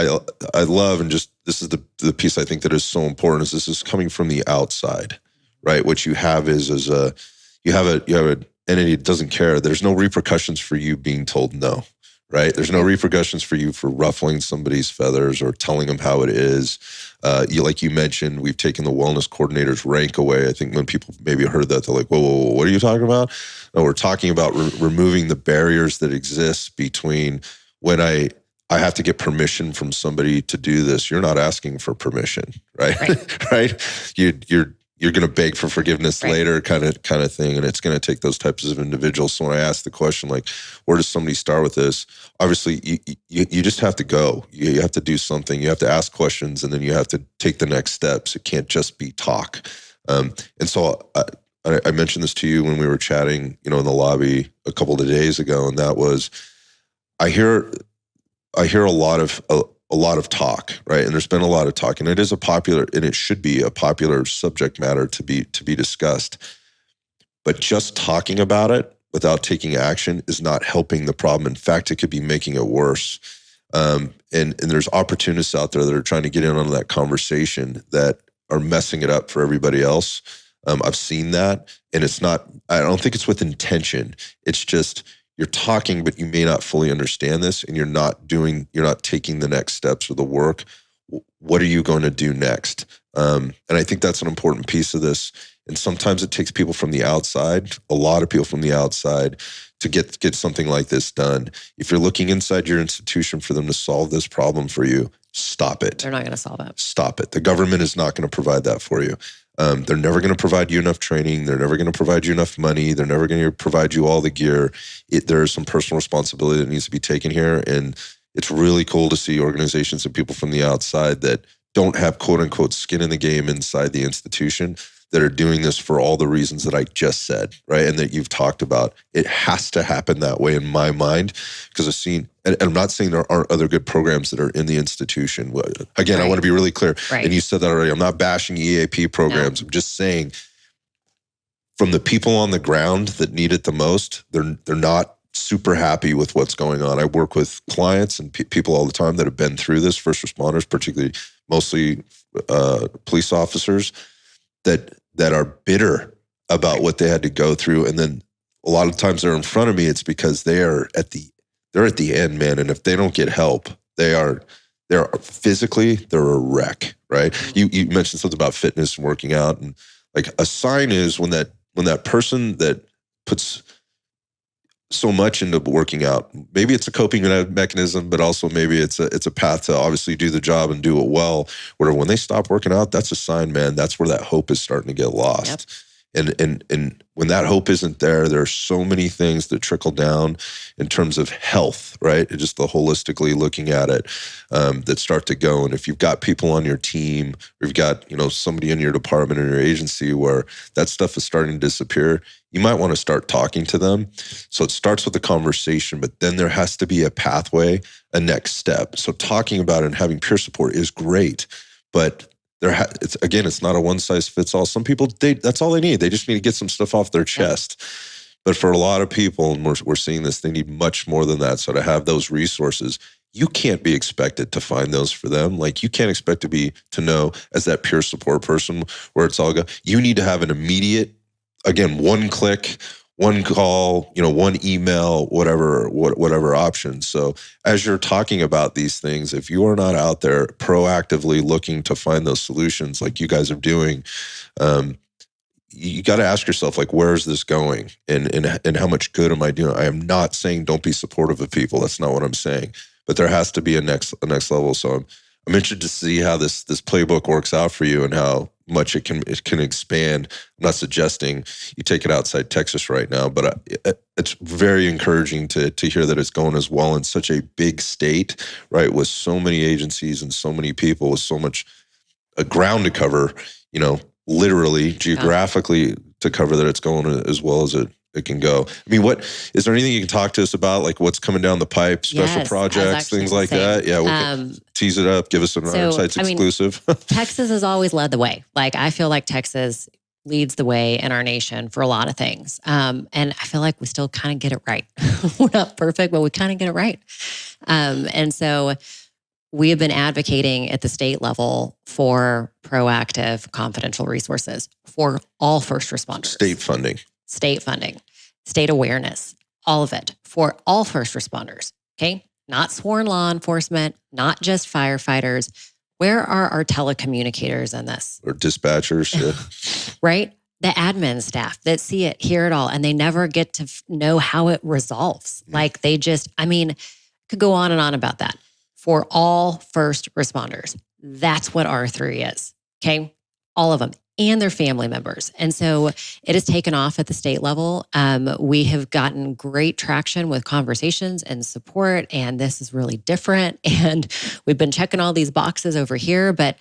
I love, and just, this is the piece I think that is so important, is this is coming from the outside, right? What you have is you have an entity that doesn't care. There's no repercussions for you being told no. Right? There's no repercussions for you for ruffling somebody's feathers or telling them how it is. Like you mentioned, we've taken the wellness coordinator's rank away. I think when people maybe heard that, they're like, whoa, what are you talking about? No, we're talking about removing the barriers that exist between when I have to get permission from somebody to do this. You're not asking for permission, right? Right? You're going to beg for forgiveness later, kind of thing, and it's going to take those types of individuals. So when I ask the question, like, where does somebody start with this? Obviously, you just have to go. You have to do something. You have to ask questions, and then you have to take the next steps. It can't just be talk. And so I mentioned this to you when we were chatting, in the lobby a couple of days ago, and that was, I hear a lot of talk, right? And there's been a lot of talk, and it is and it should be a popular subject matter to be discussed. But just talking about it without taking action is not helping the problem. In fact, it could be making it worse. And there's opportunists out there that are trying to get in on that conversation that are messing it up for everybody else. I've seen that, and I don't think it's with intention. It's just, you're talking, but you may not fully understand this, and you're not taking the next steps or the work. What are you going to do next? And I think that's an important piece of this. And sometimes it takes people from the outside, a lot of people from the outside, to get something like this done. If you're looking inside your institution for them to solve this problem for you, stop it. They're not going to solve it. Stop it. The government is not going to provide that for you. They're never going to provide you enough training. They're never going to provide you enough money. They're never going to provide you all the gear. There is some personal responsibility that needs to be taken here. And it's really cool to see organizations and people from the outside that don't have quote unquote skin in the game inside the institution that are doing this for all the reasons that I just said, right? And that you've talked about. It has to happen that way in my mind, because I've seen, and I'm not saying there aren't other good programs that are in the institution. Again, I want to be really clear. Right. And you said that already. I'm not bashing EAP programs. No. I'm just saying, from the people on the ground that need it the most, they're not super happy with what's going on. I work with clients and people all the time that have been through this, first responders, particularly mostly police officers, that are bitter about what they had to go through. And then a lot of times they're in front of me, it's because they're at the end, man. And if they don't get help, they're physically, they're a wreck, right? You mentioned something about fitness and working out, and like a sign is when that person that puts so much into working out, maybe it's a coping mechanism, but also maybe it's a path to obviously do the job and do it well. Where when they stop working out, that's a sign, man. That's where that hope is starting to get lost. Yep. And when that hope isn't there, there are so many things that trickle down in terms of health, right? Just the holistically looking at it, that start to go. And if you've got people on your team, or you've got somebody in your department or your agency where that stuff is starting to disappear, you might want to start talking to them. So it starts with a conversation, but then there has to be a pathway, a next step. So talking about it and having peer support is great, but it's not a one size fits all. Some people, that's all they need. They just need to get some stuff off their chest. But for a lot of people, and we're seeing this, they need much more than that. So to have those resources, you can't be expected to find those for them. Like, you can't expect to know as that peer support person where it's all go. You need to have an immediate, again, one click, one call, one email, whatever option. So as you're talking about these things, if you are not out there proactively looking to find those solutions like you guys are doing, you got to ask yourself, like, where is this going, and how much good am I doing? I am not saying don't be supportive of people. That's not what I'm saying. But there has to be a next level. So I'm interested to see how this playbook works out for you, and how much it can expand. I'm not suggesting you take it outside Texas right now, but it's very encouraging to hear that it's going as well in such a big state, right? With so many agencies and so many people, with so much ground to cover, literally geographically to cover, that it's going as well as it can go. I mean, what is there anything you can talk to us about, like what's coming down the pipe, special projects, things like that? Yeah, we can tease it up, give us some insights exclusive. Texas has always led the way. Like, I feel like Texas leads the way in our nation for a lot of things. And I feel like we still kind of get it right. We're not perfect, but we kind of get it right. And so we have been advocating at the state level for proactive confidential resources for all first responders. State funding, state awareness, all of it for all first responders. Okay. Not sworn law enforcement, not just firefighters. Where are our telecommunicators in this? Or dispatchers. Yeah. Right? The admin staff that see it, hear it all, and they never get to know how it resolves. Like, they just, could go on and on about that. For all first responders, that's what R3 is. Okay. All of them and their family members. And so it has taken off at the state level. We have gotten great traction with conversations and support, and this is really different. And we've been checking all these boxes over here, but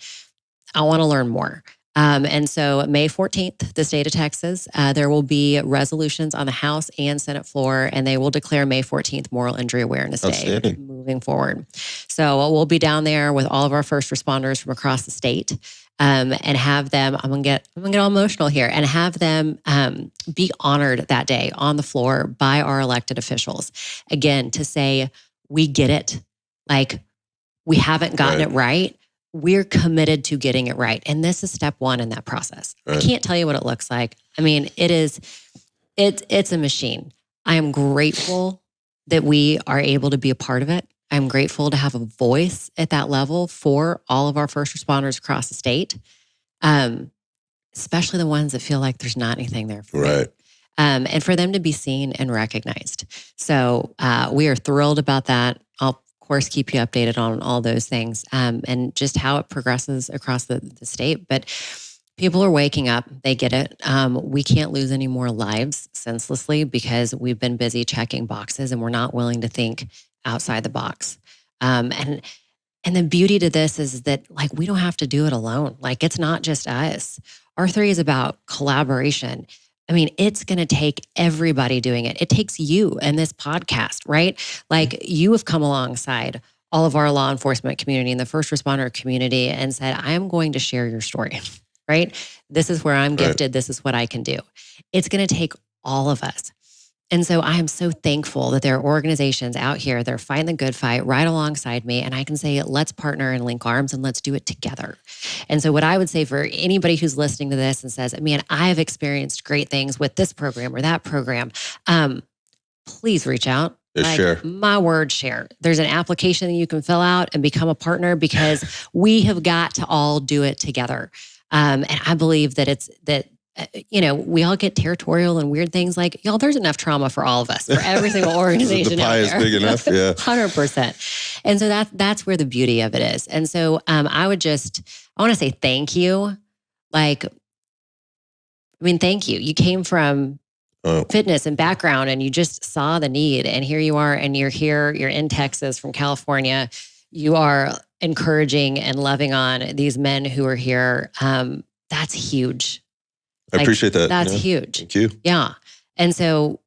I want to learn more. And so May 14th, the state of Texas, there will be resolutions on the House and Senate floor, and they will declare May 14th Moral Injury Awareness Day moving forward. So we'll be down there with all of our first responders from across the state, and have them, I'm gonna get all emotional here, and have them be honored that day on the floor by our elected officials. Again, to say, we get it. Like, we haven't gotten it right. We're committed to getting it right. And this is step one in that process. Right. I can't tell you what it looks like. I mean, it's a machine. I am grateful that we are able to be a part of it. I'm grateful to have a voice at that level for all of our first responders across the state, especially the ones that feel like there's not anything there for me. And for them to be seen and recognized. So we are thrilled about that. I'll course, keep you updated on all those things, and just how it progresses across the state. But people are waking up. They get it. We can't lose any more lives senselessly because we've been busy checking boxes and we're not willing to think outside the box. And the beauty to this is that, like, we don't have to do it alone. Like, it's not just us. R3 is about collaboration. I mean, it's going to take everybody doing it. It takes you and this podcast, right? Like, you have come alongside all of our law enforcement community and the first responder community and said, I am going to share your story, right? This is where I'm gifted. This is what I can do. It's going to take all of us. And so I am so thankful that there are organizations out here that are fighting the good fight right alongside me. And I can say, let's partner and link arms and let's do it together. And so what I would say for anybody who's listening to this and says, man, I have experienced great things with this program or that program, please reach out. Share. My word, share. There's an application that you can fill out and become a partner, because we have got to all do it together. And I believe that we all get territorial and weird things. Like, y'all, there's enough trauma for all of us, for every single organization the pie out there. is big enough, yeah. 100%. And so that's where the beauty of it is. And so I want to say thank you. Like, thank you. You came from fitness and background, and you just saw the need. And here you are, and you're in Texas from California. You are encouraging and loving on these men who are here. That's huge. I appreciate that. That's huge. Thank you. Yeah. And so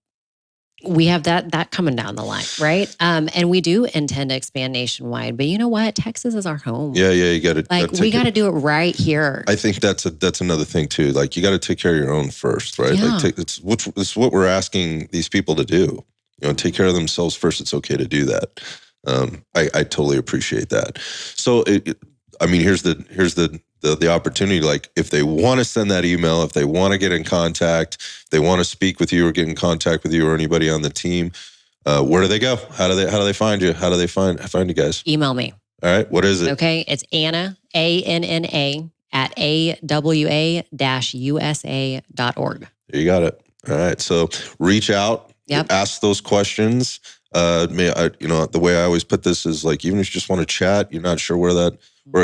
we have that coming down the line, right? And we do intend to expand nationwide. But you know what? Texas is our home. Yeah, you got to. Like, we got to do it right here. I think that's another thing too. Like, you got to take care of your own first, right? Yeah. Like, it's what we're asking these people to do. Take care of themselves first. It's okay to do that. I totally appreciate that. So, here's the opportunity. Like, if they want to send that email, if they want to get in contact, if they want to speak with you or get in contact with you or anybody on the team, where do they go? How do they find you? How do they find you guys? Email me. All right. What is it? Okay. It's Anna, ANNA at AWA-USA.org. There you got it. All right. So reach out. Yep. Ask those questions. The way I always put this is like, even if you just want to chat, you're not sure where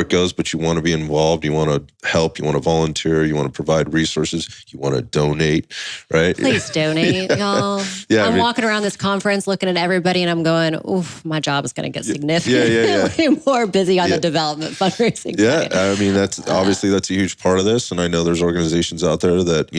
it goes, but you want to be involved, you want to help, you want to volunteer, you want to provide resources, you want to donate, right? Please donate, y'all. Yeah, I'm walking around this conference looking at everybody and I'm going, oof, my job is going to get significantly more busy on the development fundraising side. I mean, that's a huge part of this. And I know there's organizations out there that,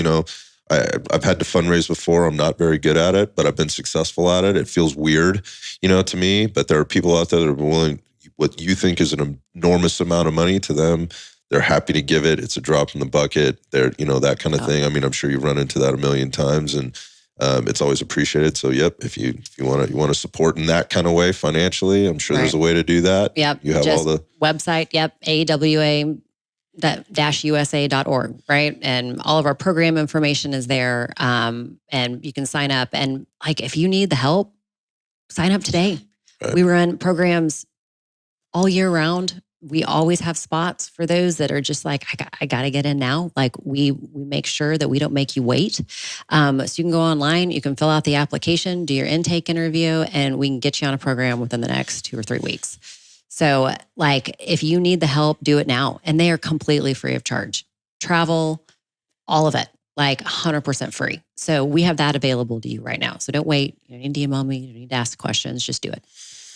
I've had to fundraise before. I'm not very good at it, but I've been successful at it. It feels weird, to me, but there are people out there that are willing, what you think is an enormous amount of money to them, they're happy to give it. It's a drop in the bucket. They're, that kind of thing. I mean, I'm sure you've run into that a million times, and it's always appreciated. So, if you want to support in that kind of way financially, I'm sure there's a way to do that. Yep. You have just all the website. Yep. AWA-USA.org, right? And all of our program information is there. And you can sign up. And like, if you need the help, sign up today. Right. We run programs all year round. We always have spots for those that are just like, I got to get in now. Like we make sure that we don't make you wait. So you can go online, you can fill out the application, do your intake interview, and we can get you on a program within the next 2 or 3 weeks. So like, if you need the help, do it now. And they are completely free of charge. Travel, all of it, like 100% free. So we have that available to you right now. So don't wait. You don't need to email me. You don't need to ask questions. Just do it.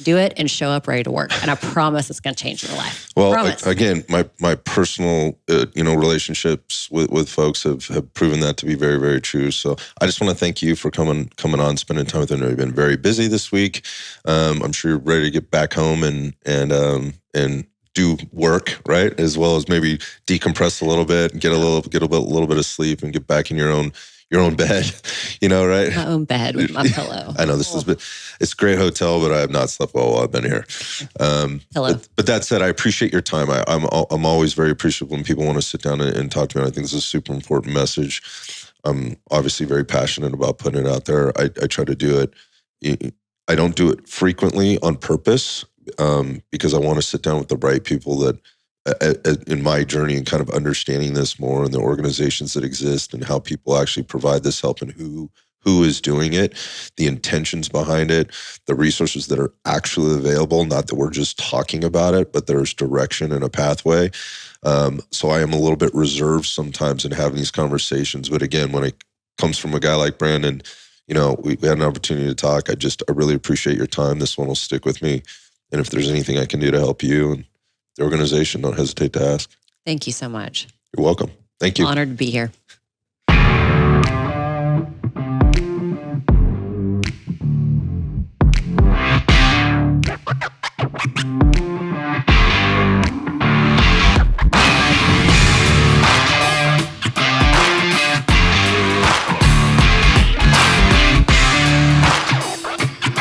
Do it and show up ready to work. And I promise it's going to change your life. Well, again, my personal, relationships with folks have proven that to be very, very true. So I just want to thank you for coming on, spending time with me. You've been very busy this week. I'm sure you're ready to get back home and do work, right? As well as maybe decompress a little bit, get a little bit of sleep, and get back in your own bed, right? My own bed with my pillow. I know it's a great hotel, but I have not slept well while I've been here. Pillow. But that said, I appreciate your time. I'm always very appreciative when people want to sit down and talk to me. I think this is a super important message. I'm obviously very passionate about putting it out there. I try to do it. I don't do it frequently on purpose, because I want to sit down with the right people that, in my journey and kind of understanding this more, and the organizations that exist and how people actually provide this help, and who is doing it, the intentions behind it, the resources that are actually available, not that we're just talking about it, but there's direction and a pathway. So I am a little bit reserved sometimes in having these conversations. But again, when it comes from a guy like Brandon, we had an opportunity to talk. I really appreciate your time. This one will stick with me. And if there's anything I can do to help you and the organization, don't hesitate to ask. Thank you so much. You're welcome. Thank you. Honored to be here.